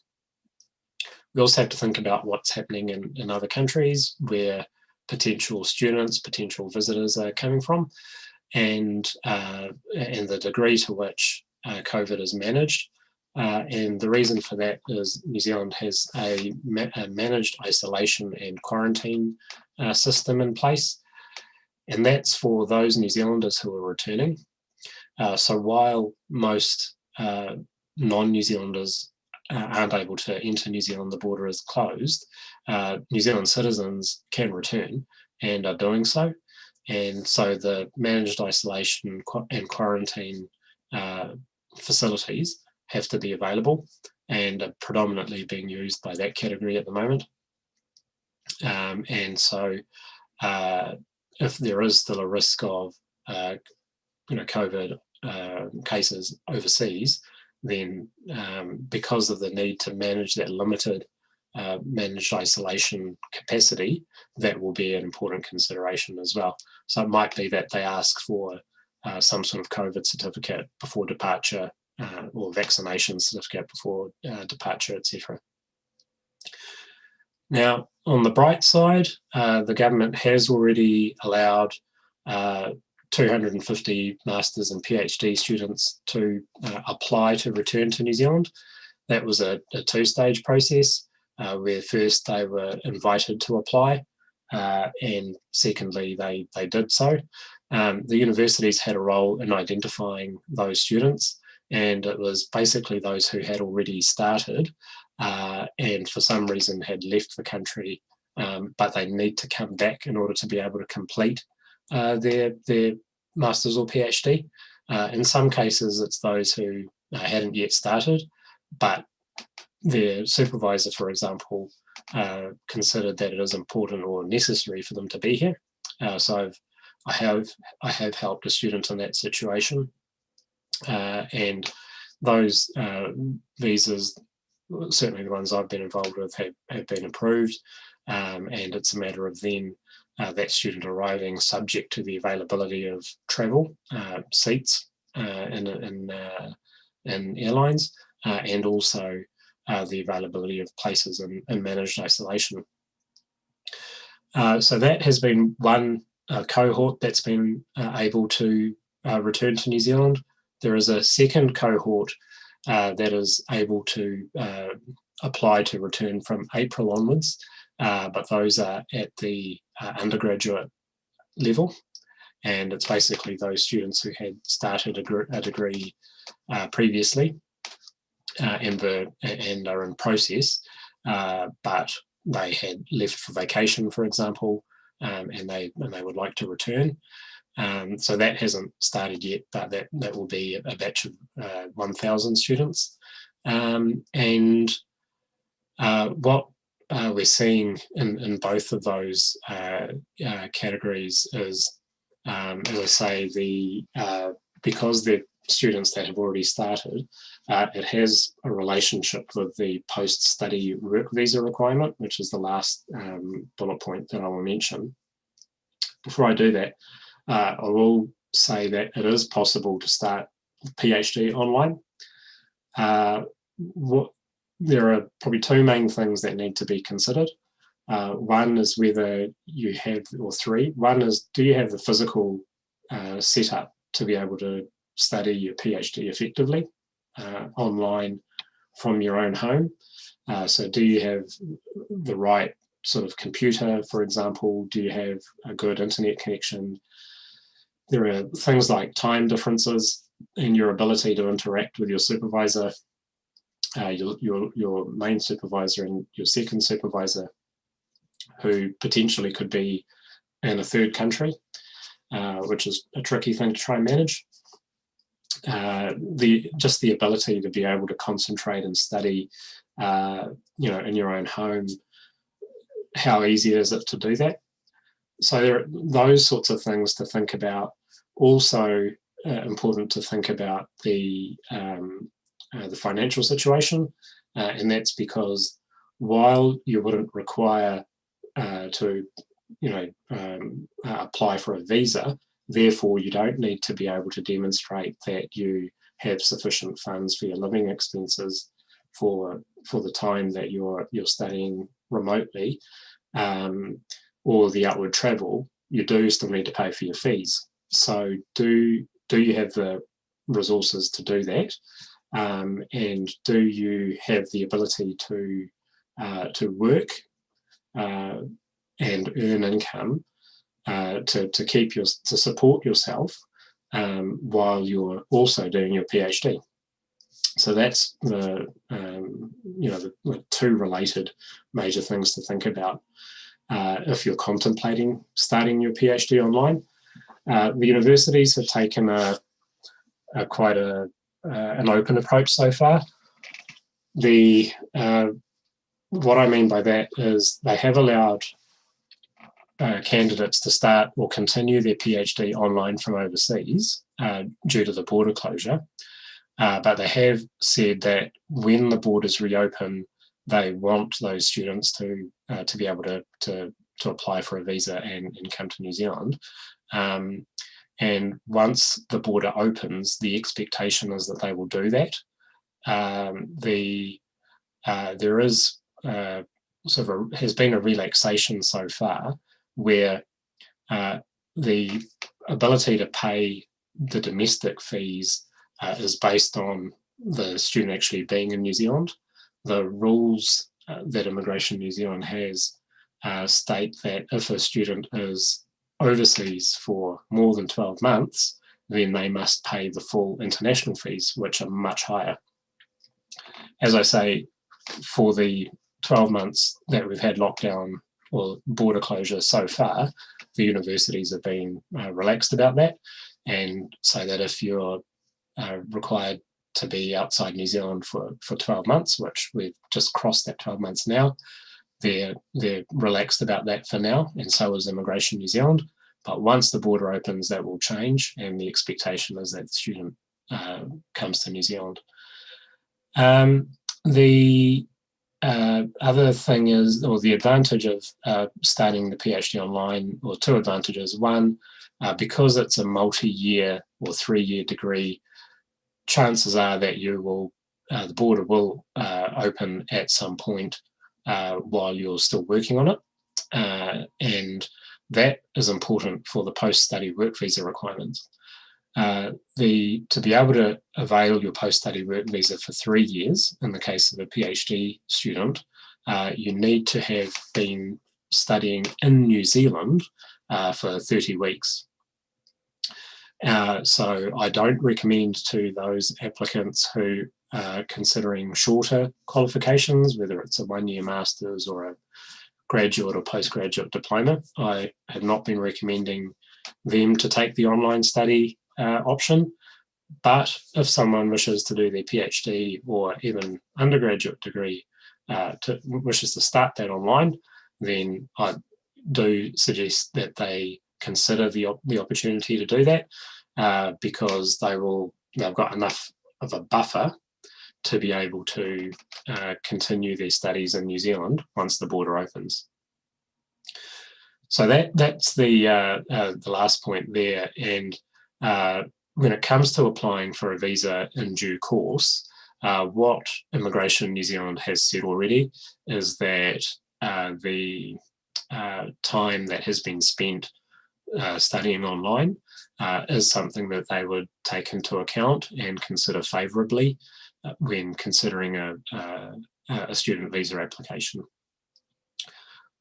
We also have to think about what's happening in other countries where potential students, potential visitors are coming from, and the degree to which COVID is managed. And the reason for that is New Zealand has a managed isolation and quarantine system in place, and that's for those New Zealanders who are returning. So while most non-New Zealanders aren't able to enter New Zealand, the border is closed, New Zealand citizens can return and are doing so. And so the managed isolation and quarantine facilities have to be available and are predominantly being used by that category at the moment. And so if there is still a risk of COVID cases overseas, then because of the need to manage that limited managed isolation capacity, that will be an important consideration as well. So it might be that they ask for some sort of COVID certificate before departure, or vaccination certificate before departure, etc. Now, on the bright side, the government has already allowed 250 Masters and PhD students to apply to return to New Zealand. That was a two-stage process, where first they were invited to apply, and secondly, they did so. The universities had a role in identifying those students, and it was basically those who had already started and for some reason had left the country, but they need to come back in order to be able to complete their Masters or PhD. In some cases, it's those who hadn't yet started, but their supervisor, for example, considered that it is important or necessary for them to be here. So I have helped a student in that situation, and those visas, certainly the ones I've been involved with, have been approved, and it's a matter of then that student arriving subject to the availability of travel seats in airlines, and also the availability of places in managed isolation. So that has been one cohort that's been able to return to New Zealand. There is a second cohort that is able to apply to return from April onwards, but those are at the undergraduate level. And it's basically those students who had started a degree previously and are in process, but they had left for vacation, for example, and they would like to return. So that hasn't started yet, but that will be a batch of 1,000 students. And what we're seeing in both of those categories is, as I say, because they're students that have already started, it has a relationship with the post-study work visa requirement, which is the last bullet point that I will mention. Before I do that, I will say that it is possible to start PhD online. There are probably two main things that need to be considered. One is whether you have, or three. One is, do you have the physical setup to be able to study your PhD effectively online from your own home? So do you have the right sort of computer, for example? Do you have a good internet connection? There are things like time differences in your ability to interact with your supervisor, your main supervisor and your second supervisor, who potentially could be in a third country, which is a tricky thing to try and manage. Just the ability to be able to concentrate and study, in your own home. How easy is it to do that? So there are those sorts of things to think about. Also important to think about the financial situation, and that's because while you wouldn't require to apply for a visa, therefore you don't need to be able to demonstrate that you have sufficient funds for your living expenses for the time that you're studying remotely, or the outward travel. You do still need to pay for your fees. So do you have the resources to do that? And do you have the ability to work and earn income to support yourself while you're also doing your PhD? So that's the two related major things to think about if you're contemplating starting your PhD online. The universities have taken quite an open approach so far. What I mean by that is they have allowed candidates to start or continue their PhD online from overseas due to the border closure. But they have said that when the borders reopen, they want those students to be able to apply for a visa and come to New Zealand. And once the border opens, the expectation is that they will do that. There is has been a relaxation so far where the ability to pay the domestic fees is based on the student actually being in New Zealand. The rules that Immigration New Zealand has state that if a student is overseas for more than 12 months, then they must pay the full international fees, which are much higher. As I say, for the 12 months that we've had lockdown or border closure so far, the universities have been relaxed about that, and say that if you're required to be outside New Zealand for 12 months, which we've just crossed that 12 months now, they're relaxed about that for now, and so is Immigration New Zealand. But once the border opens, that will change, and the expectation is that the student comes to New Zealand. The other thing is, or the advantage of starting the PhD online, or two advantages. One, because it's a multi-year or 3-year degree, chances are that you will, the border will open at some point while you're still working on it. And that is important for the post-study work visa requirements. To be able to avail your post-study work visa for 3 years, in the case of a PhD student, you need to have been studying in New Zealand for 30 weeks. So I don't recommend to those applicants who are considering shorter qualifications, whether it's a 1-year master's or a graduate or postgraduate diploma. I have not been recommending them to take the online study option, but if someone wishes to do their PhD or even undergraduate degree, wishes to start that online, then I do suggest that they consider the opportunity to do that, because they've got enough of a buffer to be able to continue their studies in New Zealand once the border opens. So that's the last point there. And when it comes to applying for a visa in due course, what Immigration New Zealand has said already is that the time that has been spent studying online is something that they would take into account and consider favourably when considering a student visa application.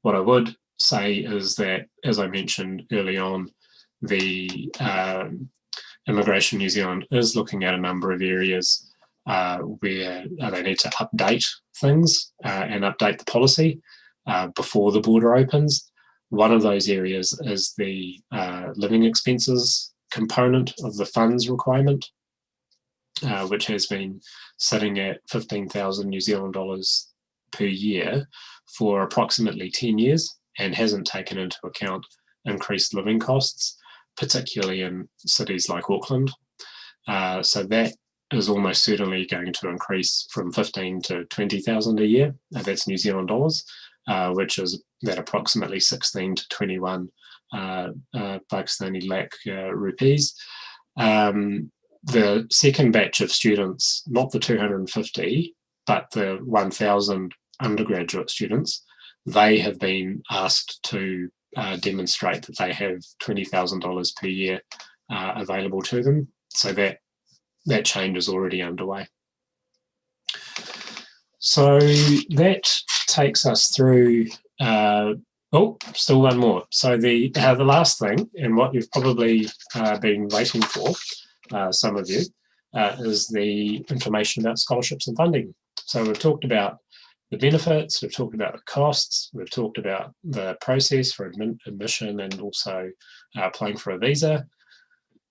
What I would say is that, as I mentioned early on, the Immigration New Zealand is looking at a number of areas where they need to update things and update the policy before the border opens. One of those areas is the living expenses component of the funds requirement, which has been sitting at 15,000 New Zealand dollars per year for approximately 10 years and hasn't taken into account increased living costs, particularly in cities like Auckland. So that is almost certainly going to increase from 15 to 20,000 a year. That's New Zealand dollars, which is that approximately 16 to 21 Pakistani lakh rupees. The second batch of students, not the 250, but the 1,000 undergraduate students, they have been asked to demonstrate that they have $20,000 per year available to them. So that change is already underway. So that takes us through, still one more. So the last thing, and what you've probably been waiting for, some of you, is the information about scholarships and funding. So we've talked about the benefits, we've talked about the costs, we've talked about the process for admission and also applying for a visa.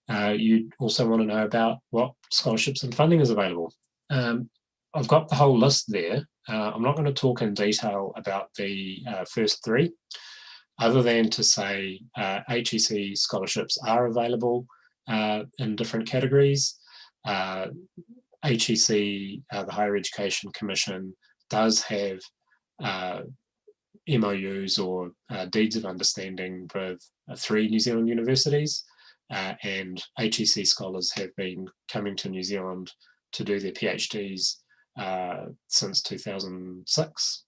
You also want to know about what scholarships and funding is available. I've got the whole list there. I'm not going to talk in detail about the first three, other than to say HEC scholarships are available in different categories. HEC, the Higher Education Commission, does have MOUs or deeds of understanding with 3 New Zealand universities, and HEC scholars have been coming to New Zealand to do their PhDs since 2006.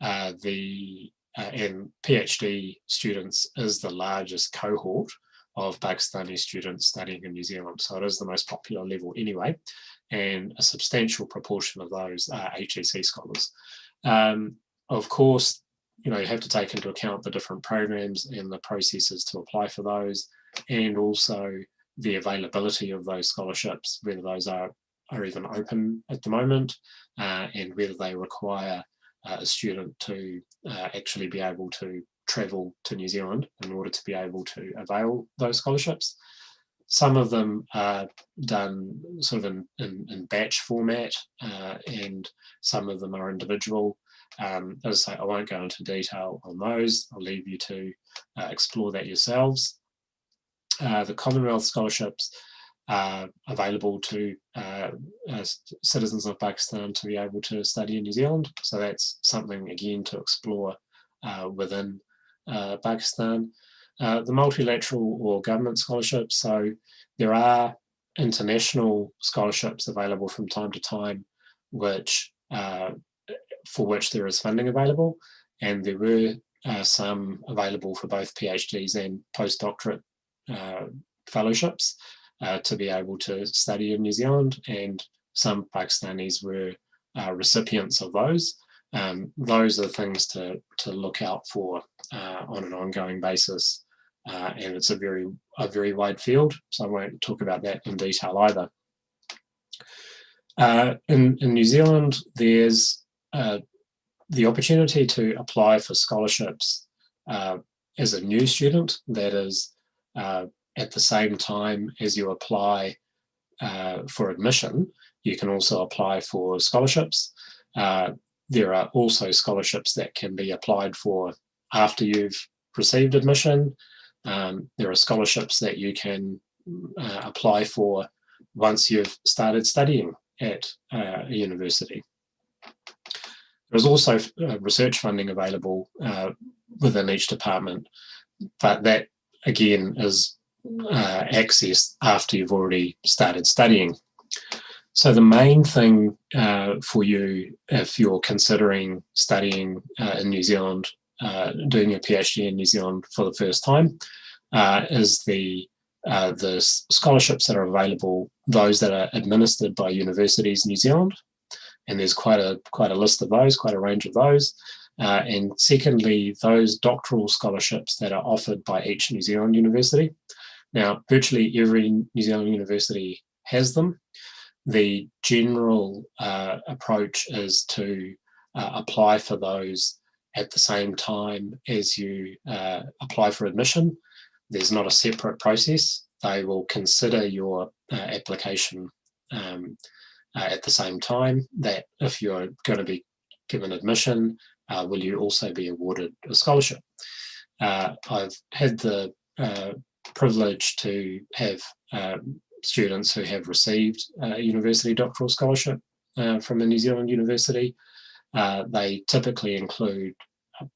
And PhD students is the largest cohort of Pakistani students studying in New Zealand. So it is the most popular level anyway, and a substantial proportion of those are HEC scholars. Of course, you have to take into account the different programs and the processes to apply for those, and also the availability of those scholarships, whether those are even open at the moment, and whether they require a student to actually be able to travel to New Zealand in order to be able to avail those scholarships. Some of them are done sort of in batch format, and some of them are individual. As I say, I won't go into detail on those. I'll leave you to explore that yourselves. The Commonwealth scholarships are available to citizens of Pakistan to be able to study in New Zealand. So that's something, again, to explore within Pakistan. The multilateral or government scholarships, so there are international scholarships available from time to time, for which there is funding available, and there were some available for both PhDs and postdoctorate fellowships. to be able to study in New Zealand, and some Pakistanis were recipients of those. Those are things to look out for on an ongoing basis, and it's a very wide field, so I won't talk about that in detail either. In New Zealand, there's the opportunity to apply for scholarships as a new student, that is at the same time as you apply for admission, you can also apply for scholarships. There are also scholarships that can be applied for after you've received admission. There are scholarships that you can apply for once you've started studying at a university. There's also research funding available within each department, but that again is accessed after you've already started studying. So the main thing for you, if you're considering studying in New Zealand, doing your PhD in New Zealand for the first time, is the scholarships that are available, those that are administered by universities in New Zealand, and there's quite a list of those, quite a range of those. And secondly, those doctoral scholarships that are offered by each New Zealand university. Now, virtually every New Zealand university has them. The general approach is to apply for those at the same time as you apply for admission. There's not a separate process. They will consider your application at the same time, that if you're going to be given admission, will you also be awarded a scholarship? I've had the privilege to have students who have received a university doctoral scholarship from a New Zealand university. They typically include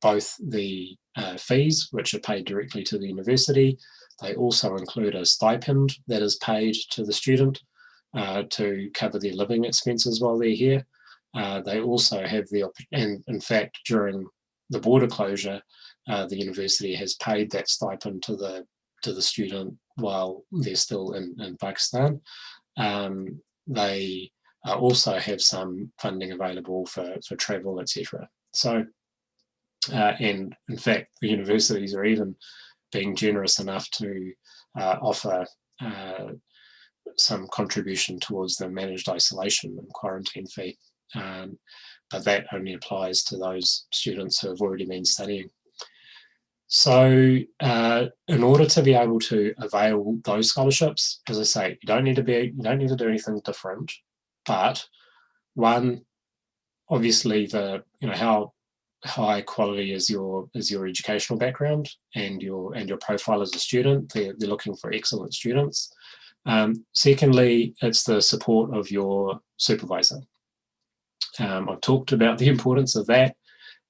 both the fees, which are paid directly to the university. They also include a stipend that is paid to the student to cover their living expenses while they're here. They also have and in fact, during the border closure, the university has paid that stipend to the student while they're still in Pakistan. They also have some funding available for travel, etc. So, and in fact, the universities are even being generous enough to offer some contribution towards the managed isolation and quarantine fee. But that only applies to those students who have already been studying. So in order to be able to avail those scholarships, as I say, you don't need to do anything different. But one, obviously, how high quality is your educational background and your profile as a student. They're looking for excellent students. Secondly, it's the support of your supervisor. I've talked about the importance of that,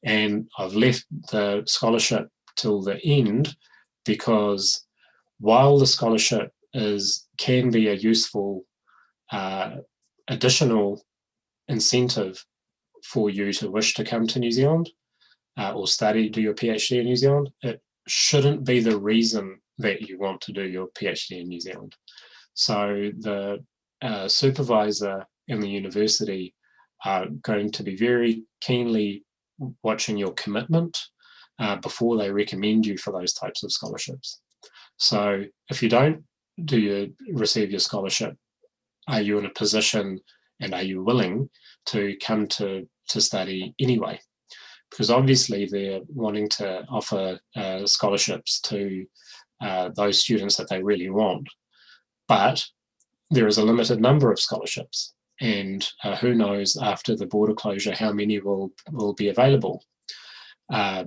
and I've left the scholarship till the end because while the scholarship can be a useful additional incentive for you to wish to come to New Zealand or do your PhD in New Zealand, it shouldn't be the reason that you want to do your PhD in New Zealand. So the supervisor in the university are going to be very keenly watching your commitment before they recommend you for those types of scholarships. So if you don't receive your scholarship, are you in a position and are you willing to come to study anyway? Because obviously they're wanting to offer scholarships to those students that they really want, but there is a limited number of scholarships, and who knows after the border closure how many will be available,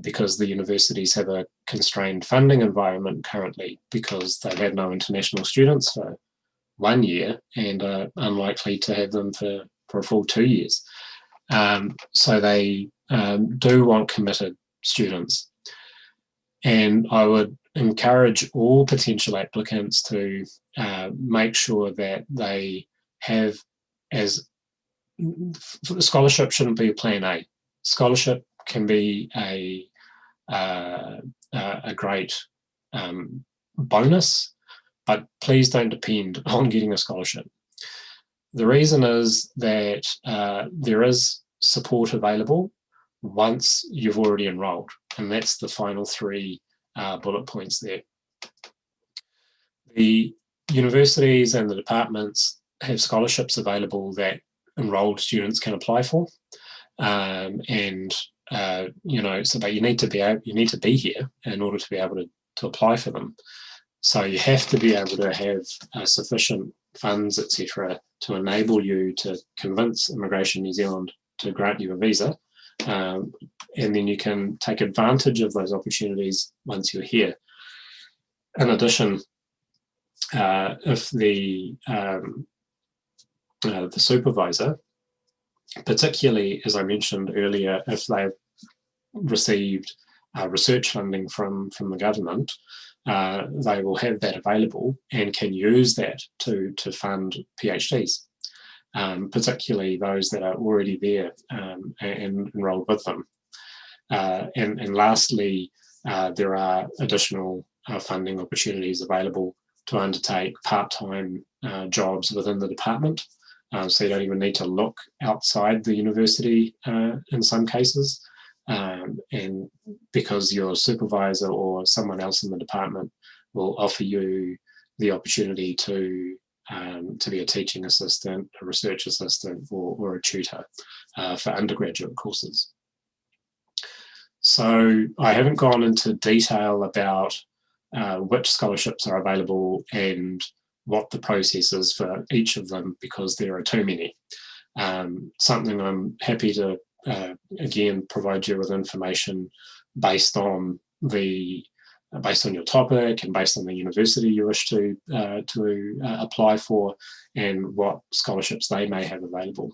because the universities have a constrained funding environment currently because they've had no international students for 1 year and are unlikely to have them for a full 2 years. So they do want committed students. And I would encourage all potential applicants to make sure that they have, scholarship shouldn't be a plan A. Scholarship can be a great bonus, but please don't depend on getting a scholarship. The reason is that there is support available once you've already enrolled, and that's the final 3 bullet points there. The universities and the departments have scholarships available that enrolled students can apply for, and you know, so that you need to be here in order to be able to apply for them. So you have to be able to have sufficient funds, etc., to enable you to convince Immigration New Zealand to grant you a visa, and then you can take advantage of those opportunities once you're here. In addition, if the supervisor, particularly as I mentioned earlier, if they've received research funding from the government, they will have that available and can use that to fund PhDs, particularly those that are already there and enrolled with them. And lastly, there are additional funding opportunities available to undertake part-time jobs within the department. So you don't even need to look outside the university in some cases. And because your supervisor or someone else in the department will offer you the opportunity to be a teaching assistant, a research assistant, or a tutor for undergraduate courses. So I haven't gone into detail about which scholarships are available and what the process is for each of them, because there are too many. Something I'm happy to again provide you with information based on your topic and based on the university you wish to apply for and what scholarships they may have available.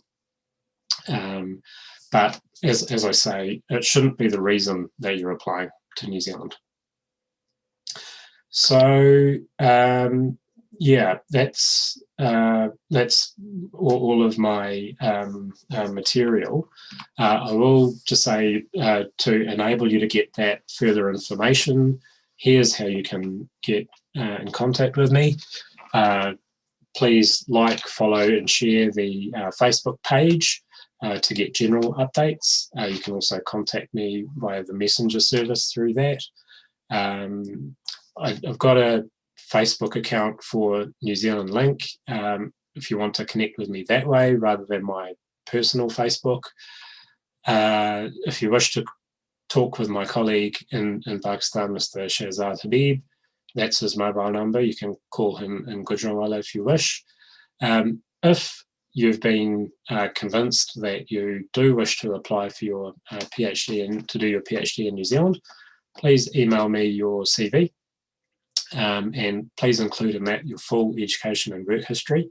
But as I say, it shouldn't be the reason that you're applying to New Zealand. So yeah, that's all of my material. I will just say to enable you to get that further information, here's how you can get in contact with me. Please like, follow, and share the Facebook page to get general updates. You can also contact me via the messenger service through that. I've got a Facebook account for New Zealand Link if you want to connect with me that way rather than my personal Facebook. If you wish to talk with my colleague in Pakistan, Mr. Shahzad Habib, that's his mobile number. You can call him in Gujranwala if you wish. If you've been convinced that you do wish to apply for your PhD and to do your PhD in New Zealand, please email me your CV. And please include in that your full education and work history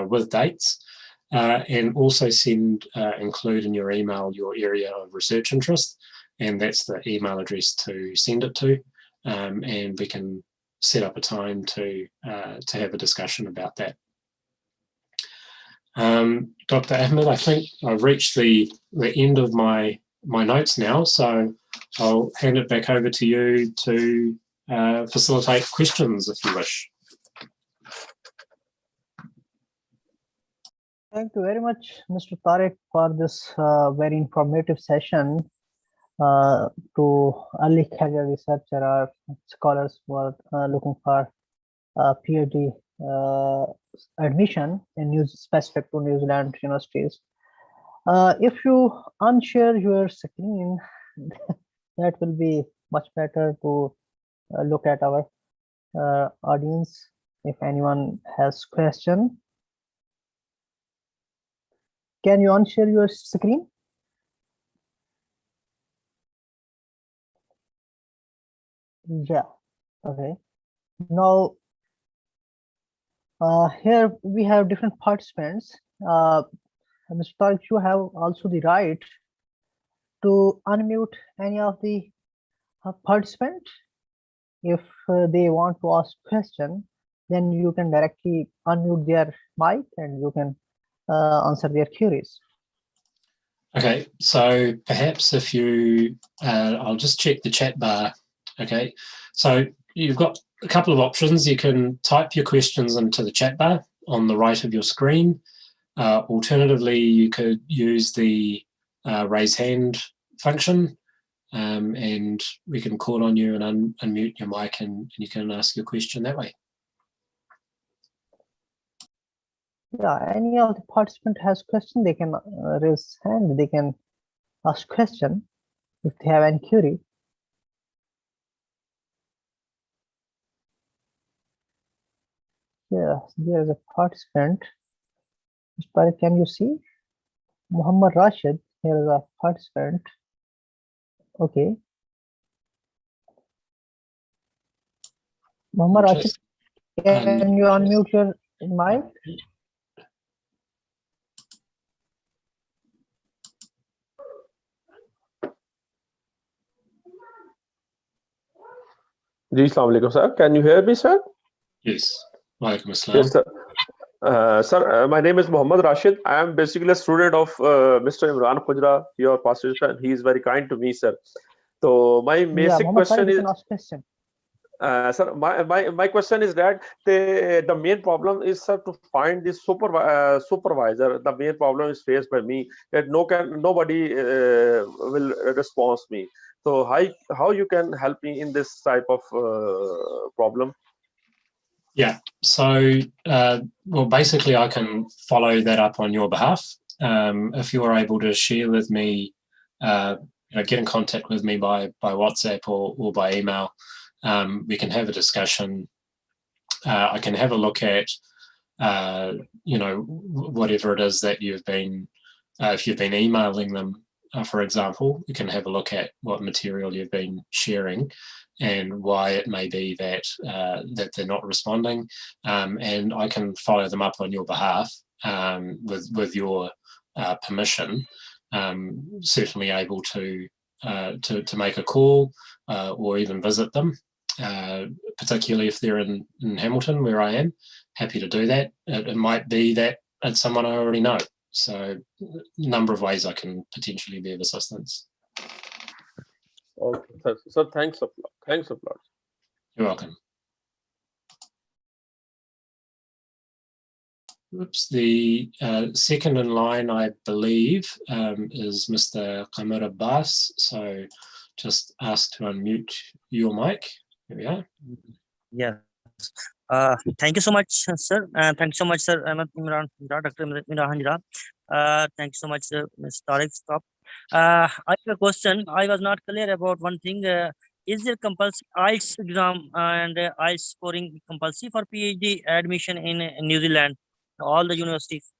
with dates, and also include in your email your area of research interest, and that's the email address to send it to, and we can set up a time to have a discussion about that. Dr. Ahmed, I think I've reached the end of my notes now, so I'll hand it back over to you to facilitate questions if you wish. Thank you very much, Mr. Tariq, for this very informative session to early career researcher or scholars who are looking for PhD admission in specific to New Zealand universities. If you unshare your screen, that will be much better to look at our audience if anyone has question. Can you unshare your screen? Yeah, okay. Now, here we have different participants. Mr. Tariq, you have also the right to unmute any of the participants. If they want to ask question, then you can directly unmute their mic and you can answer their queries. Okay, so perhaps if you, I'll just check the chat bar. Okay, so you've got a couple of options. You can type your questions into the chat bar on the right of your screen. Alternatively, you could use the raise hand function, and we can call on you and unmute your mic, and you can ask your question that way. Yeah, any of the participant has question, they can raise hand, they can ask question if they have any query. Yeah, there is a participant. Mr. Tariq, can you see? Muhammad Rashid, here is a participant. Okay. Muhammad Rashid, can you unmute your mic? Assalamu alaikum, sir. Can you hear me, sir? Yes. Walaikum assalam. Yes, sir. Sir, my name is Muhammad Rashid. I am basically a student of Mr. Imran Khujra, your pastor. He is very kind to me, sir. So my basic question is, sir, my question is that the main problem is, sir, to find the supervisor. The main problem is faced by me that nobody will respond me. So how you can help me in this type of problem? Yeah, so well, basically I can follow that up on your behalf. If you are able to share with me, get in contact with me by WhatsApp or by email, we can have a discussion. I can have a look at, whatever it is that you've been, if you've been emailing them, for example, you can have a look at what material you've been sharing and why it may be that that they're not responding, and I can follow them up on your behalf with your permission. Certainly able to make a call or even visit them, particularly if they're in Hamilton, where I am. Happy to do that. It might be that it's someone I already know. So a number of ways I can potentially be of assistance. Okay, so thanks a lot. Thanks a lot. You're welcome. Oops, the second in line, I believe, is Mr. Qamar Abbas. So just ask to unmute your mic. Here we are. Yes. Thank you so much, sir. Thank you so much, sir. I'm Imran, Dr. Imran. Thank you so much, Mr. Tariq. I have a question. I was not clear about one thing. Is there compulsory IELTS exam and IELTS scoring compulsory for PhD admission in New Zealand, all the universities?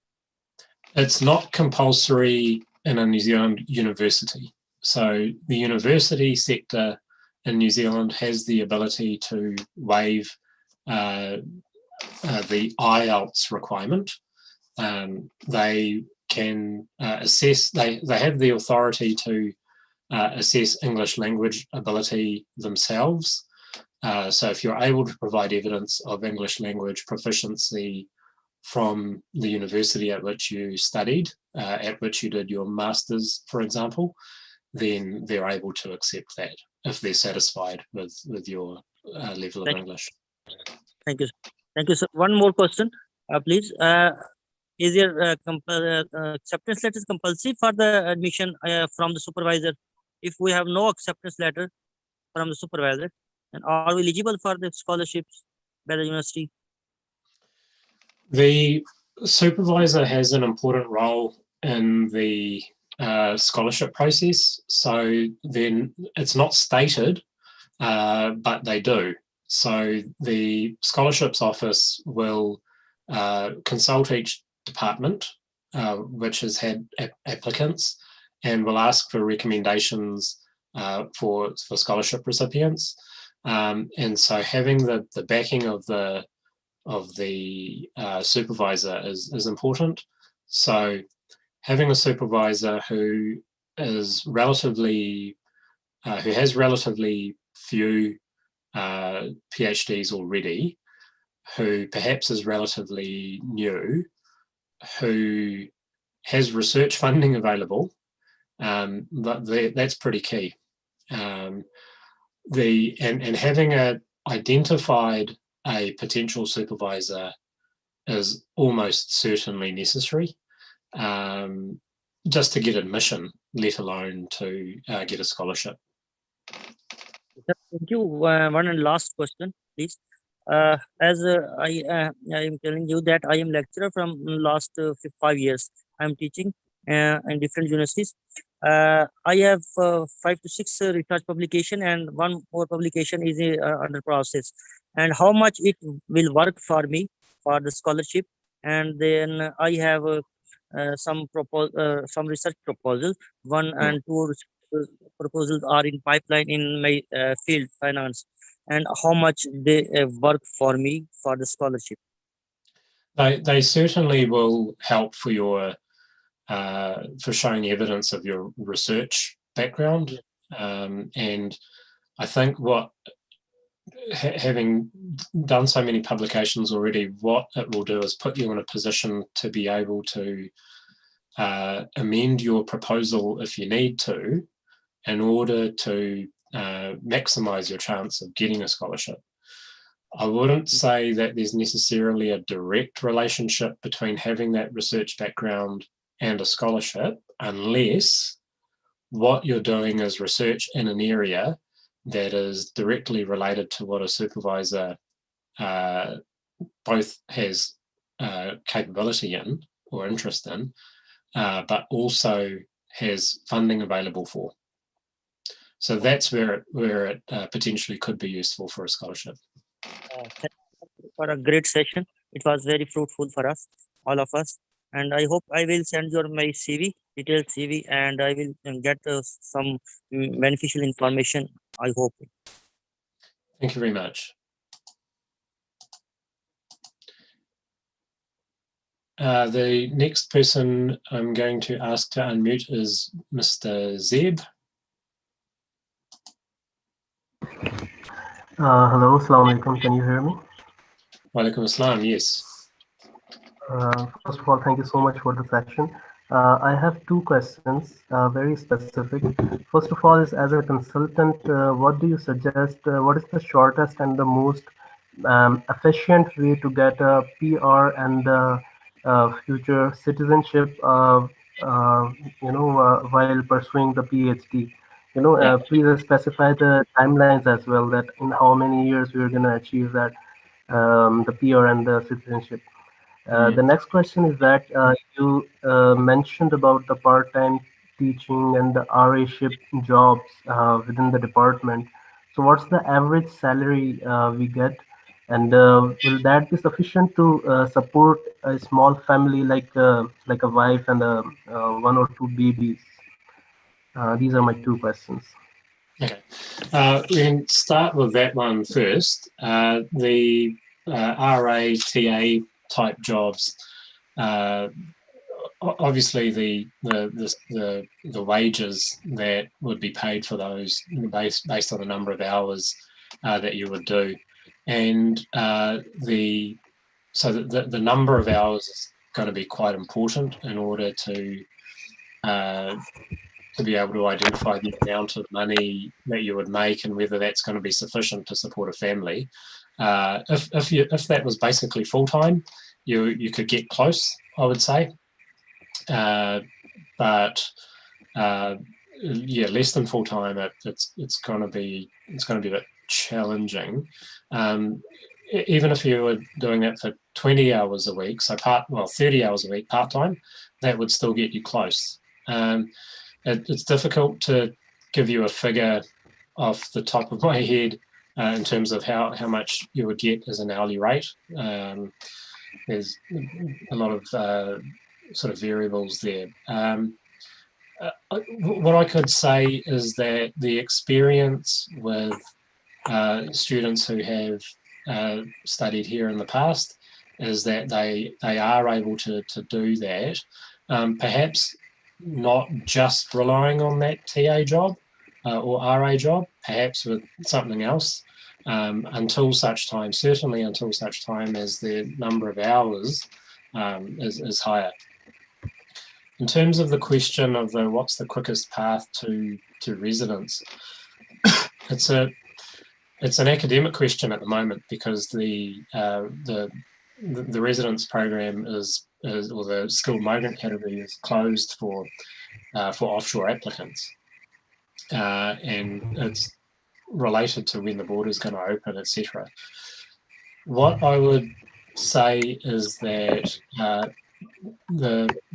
It's not compulsory in a New Zealand university. So the university sector in New Zealand has the ability to waive the IELTS requirement. They can assess, they have the authority to assess English language ability themselves. So if you're able to provide evidence of English language proficiency from the university at which you studied, at which you did your master's, for example, then they're able to accept that if they're satisfied with your level of English. Thank you. Thank you, sir. One more question, please. Is your acceptance letter compulsory for the admission from the supervisor? If we have no acceptance letter from the supervisor, and are we eligible for the scholarships by the university? The supervisor has an important role in the scholarship process. So then it's not stated, but they do. So the scholarships office will consult each department which has had applicants, and will ask for recommendations for scholarship recipients. And so having the backing of the supervisor is important. So having a supervisor who is relatively who has relatively few PhDs already, who perhaps is relatively new, who has research funding available, that's pretty key. And having identified a potential supervisor is almost certainly necessary, just to get admission, let alone to get a scholarship. Thank you. One and last question, please. As I am telling you that I am lecturer from last 5 years. I am teaching in different universities. I have 5 to 6 research publication, and one more publication is under process. And how much it will work for me for the scholarship? And then I have some research proposal, one and two proposals are in pipeline in my field, finance, and how much they work for me for the scholarship. They certainly will help for your for showing evidence of your research background, and I think what having done so many publications already, what it will do is put you in a position to be able to amend your proposal if you need to, in order to maximize your chance of getting a scholarship. I wouldn't say that there's necessarily a direct relationship between having that research background and a scholarship, unless what you're doing is research in an area that is directly related to what a supervisor both has capability in or interest in, but also has funding available for. So that's where it potentially could be useful for a scholarship. Thank you for a great session. It was very fruitful for us, all of us. And I hope I will send you my CV, detailed CV, and I will get some beneficial information, I hope. Thank you very much. The next person I'm going to ask to unmute is Mr. Zeb. Hello, Assalamu alaikum. Can you hear me? Walaikum assalam, yes. First of all, thank you so much for the session. I have two questions, very specific. First of all, is as a consultant, what do you suggest? What is the shortest and the most efficient way to get a PR and future citizenship? While pursuing the PhD. Please specify the timelines as well. That in how many years we're going to achieve that, the PR and the citizenship. The next question is that you mentioned about the part-time teaching and the RA-ship jobs within the department. So what's the average salary we get? And will that be sufficient to support a small family like a wife and one or two babies? These are my two questions. Okay, we can start with that one first. The RA, TA type jobs, obviously the wages that would be paid for those based on the number of hours that you would do, and the number of hours is going to be quite important in order to be able to identify the amount of money that you would make and whether that's going to be sufficient to support a family. If that was basically full-time, you could get close, I would say. But yeah, less than full-time, it's going to be a bit challenging. Even if you were doing that for 20 hours a week, so 30 hours a week part-time, that would still get you close. It's difficult to give you a figure off the top of my head in terms of how much you would get as an hourly rate. There's a lot of sort of variables there. What I could say is that the experience with students who have studied here in the past is that they are able to do that, perhaps not just relying on that TA job or RA job, perhaps with something else, until such time, certainly until such time as the number of hours is higher. In terms of the question of what's the quickest path to residence, it's it's an academic question at the moment because the residence program is or the skilled migrant category is closed for offshore applicants, and it's related to when the border is going to open, etc. What I would say is that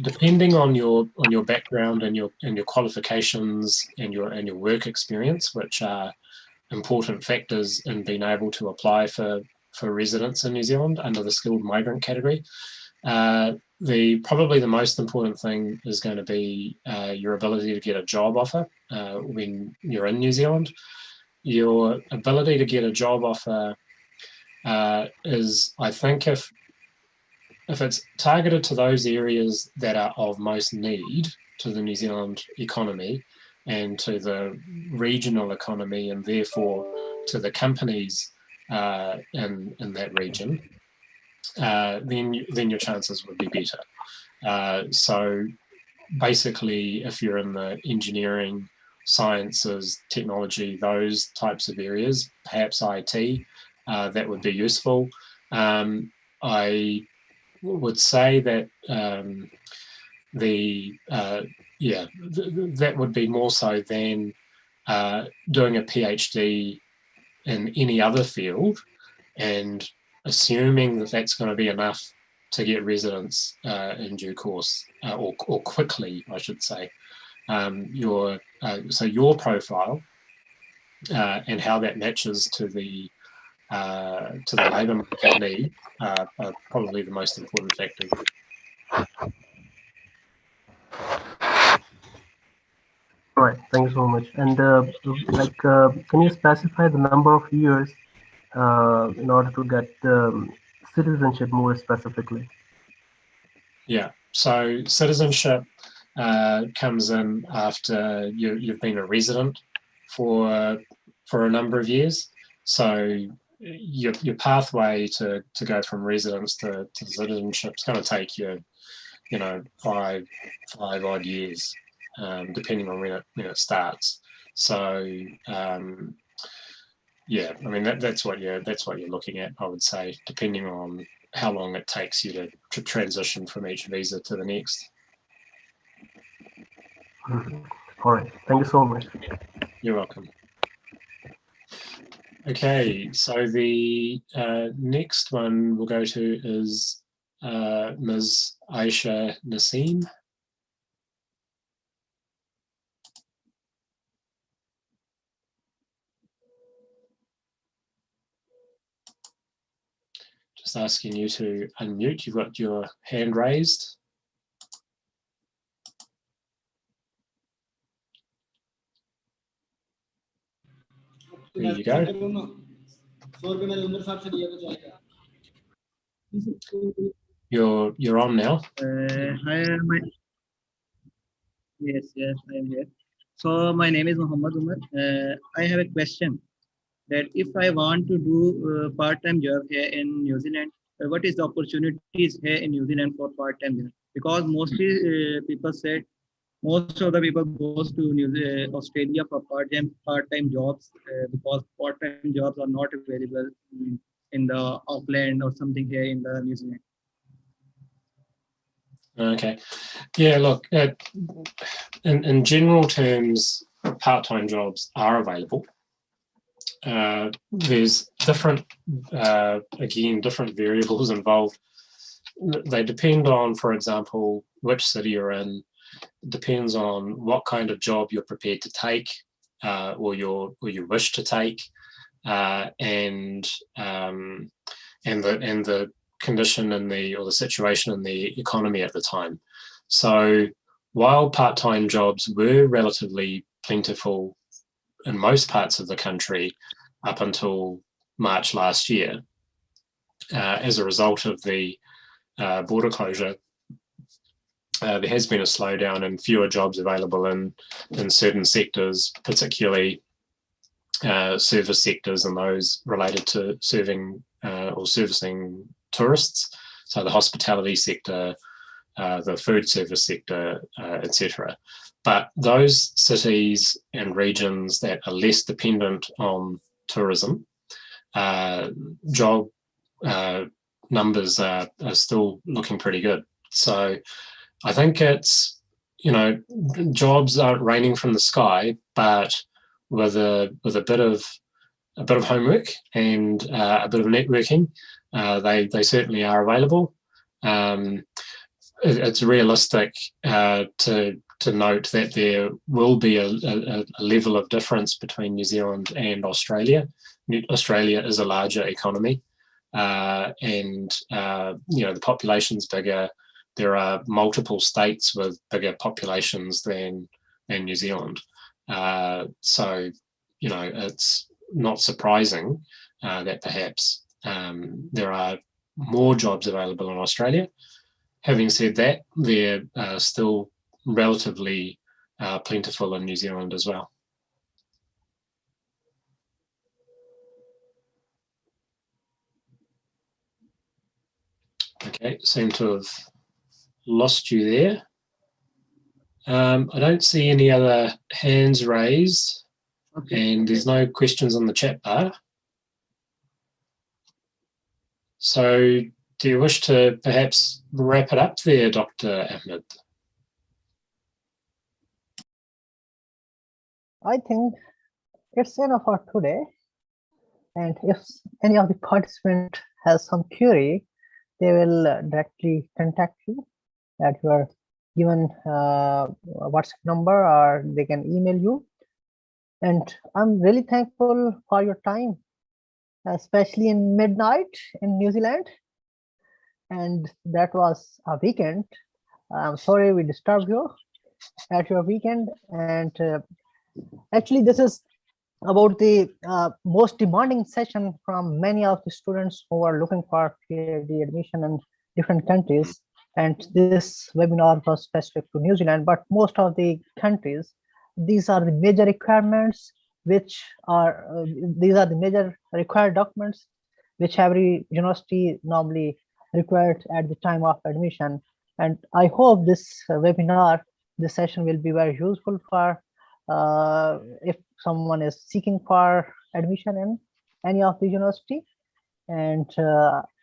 depending on your background and your qualifications and your work experience, which are important factors in being able to apply for residence in New Zealand under the skilled migrant category, probably the most important thing is going to be your ability to get a job offer when you're in New Zealand. Your ability to get a job offer is, I think, if it's targeted to those areas that are of most need to the New Zealand economy and to the regional economy, and therefore to the companies in that region, then your chances would be better. So basically, if you're in the engineering, sciences, technology, those types of areas, perhaps IT, that would be useful. I would say that that would be more so than doing a PhD in any other field and assuming that that's going to be enough to get residence in due course or quickly, I should say. So your profile and how that matches to the labour market need are probably the most important factors. All right, thank you so much. And can you specify the number of years in order to get citizenship more specifically? Yeah, so citizenship comes in after you've been a resident for a number of years. So your pathway to go from residence to citizenship is going to take you, 5 odd years, depending on when it starts. So yeah, I mean that's what you're looking at, I would say, depending on how long it takes you to transition from each visa to the next. All right, thank you so much. You're welcome. Okay, so the next one we'll go to is Ms. Aisha Nassim. Just asking you to unmute. You've got your hand raised. There you go. You're on now. Hi, yes, I am here. So my name is Muhammad Umar. I have a question that if I want to do part-time job here in New Zealand, what is the opportunities here in New Zealand for part-time job? Because mostly people said most of the people goes to Australia for part-time jobs because part-time jobs are not available in the Auckland or something here in the New Zealand. Okay. Yeah, look, in general terms, part-time jobs are available. There's different variables involved. They depend on, for example, which city you're in. It depends on what kind of job you're prepared to take or you wish to take, and the condition or the situation in the economy at the time. So while part-time jobs were relatively plentiful in most parts of the country up until March last year, as a result of the border closure, there has been a slowdown and fewer jobs available in certain sectors, particularly service sectors and those related to serving or servicing tourists. So the hospitality sector, the food service sector, etc. But those cities and regions that are less dependent on tourism job numbers are still looking pretty good. So I think it's, you know, jobs aren't raining from the sky, but with a bit of homework and a bit of networking, they certainly are available. It's realistic to note that there will be a level of difference between New Zealand and Australia. Australia is a larger economy, and you know, the population's bigger. There are multiple states with bigger populations than New Zealand. So, you know, it's not surprising that perhaps there are more jobs available in Australia. Having said that, they're still relatively plentiful in New Zealand as well. Okay, seem to have lost you there. I don't see any other hands raised, and there's no questions on the chat bar. So do you wish to perhaps wrap it up there, Dr. Ahmed? I think it's enough for today. And if any of the participants has some query, they will directly contact you at your given WhatsApp number, or they can email you. And I'm really thankful for your time, especially in midnight in New Zealand. And that was a weekend. I'm sorry we disturbed you at your weekend. And actually, this is about the most demanding session from many of the students who are looking for PhD admission in different countries. And this webinar was specific to New Zealand, but most of the countries, these are the major requirements, which are these are the major required documents which every university normally required at the time of admission. And I hope this webinar, this session will be very useful for if someone is seeking for admission in any of the university. And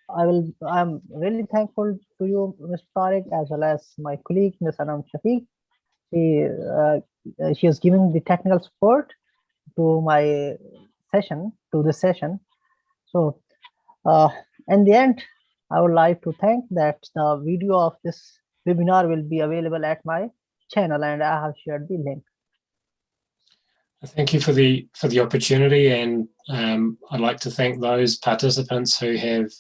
I'm really thankful to you, Mr. Tariq, as well as my colleague, Ms. Anam Shafiq. She is giving the technical support to my session, to the session. So in the end, I would like to thank that the video of this webinar will be available at my channel, and I have shared the link. Thank you for the opportunity, and I'd like to thank those participants who have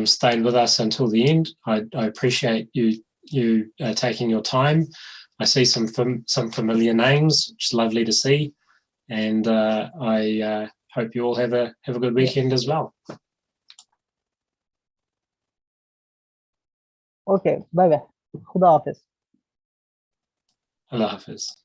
stayed with us until the end. I appreciate you taking your time. I see some familiar names, which is lovely to see, and I hope you all have a good weekend as well. Okay, bye bye. Khuda Hafiz. Allah Hafiz.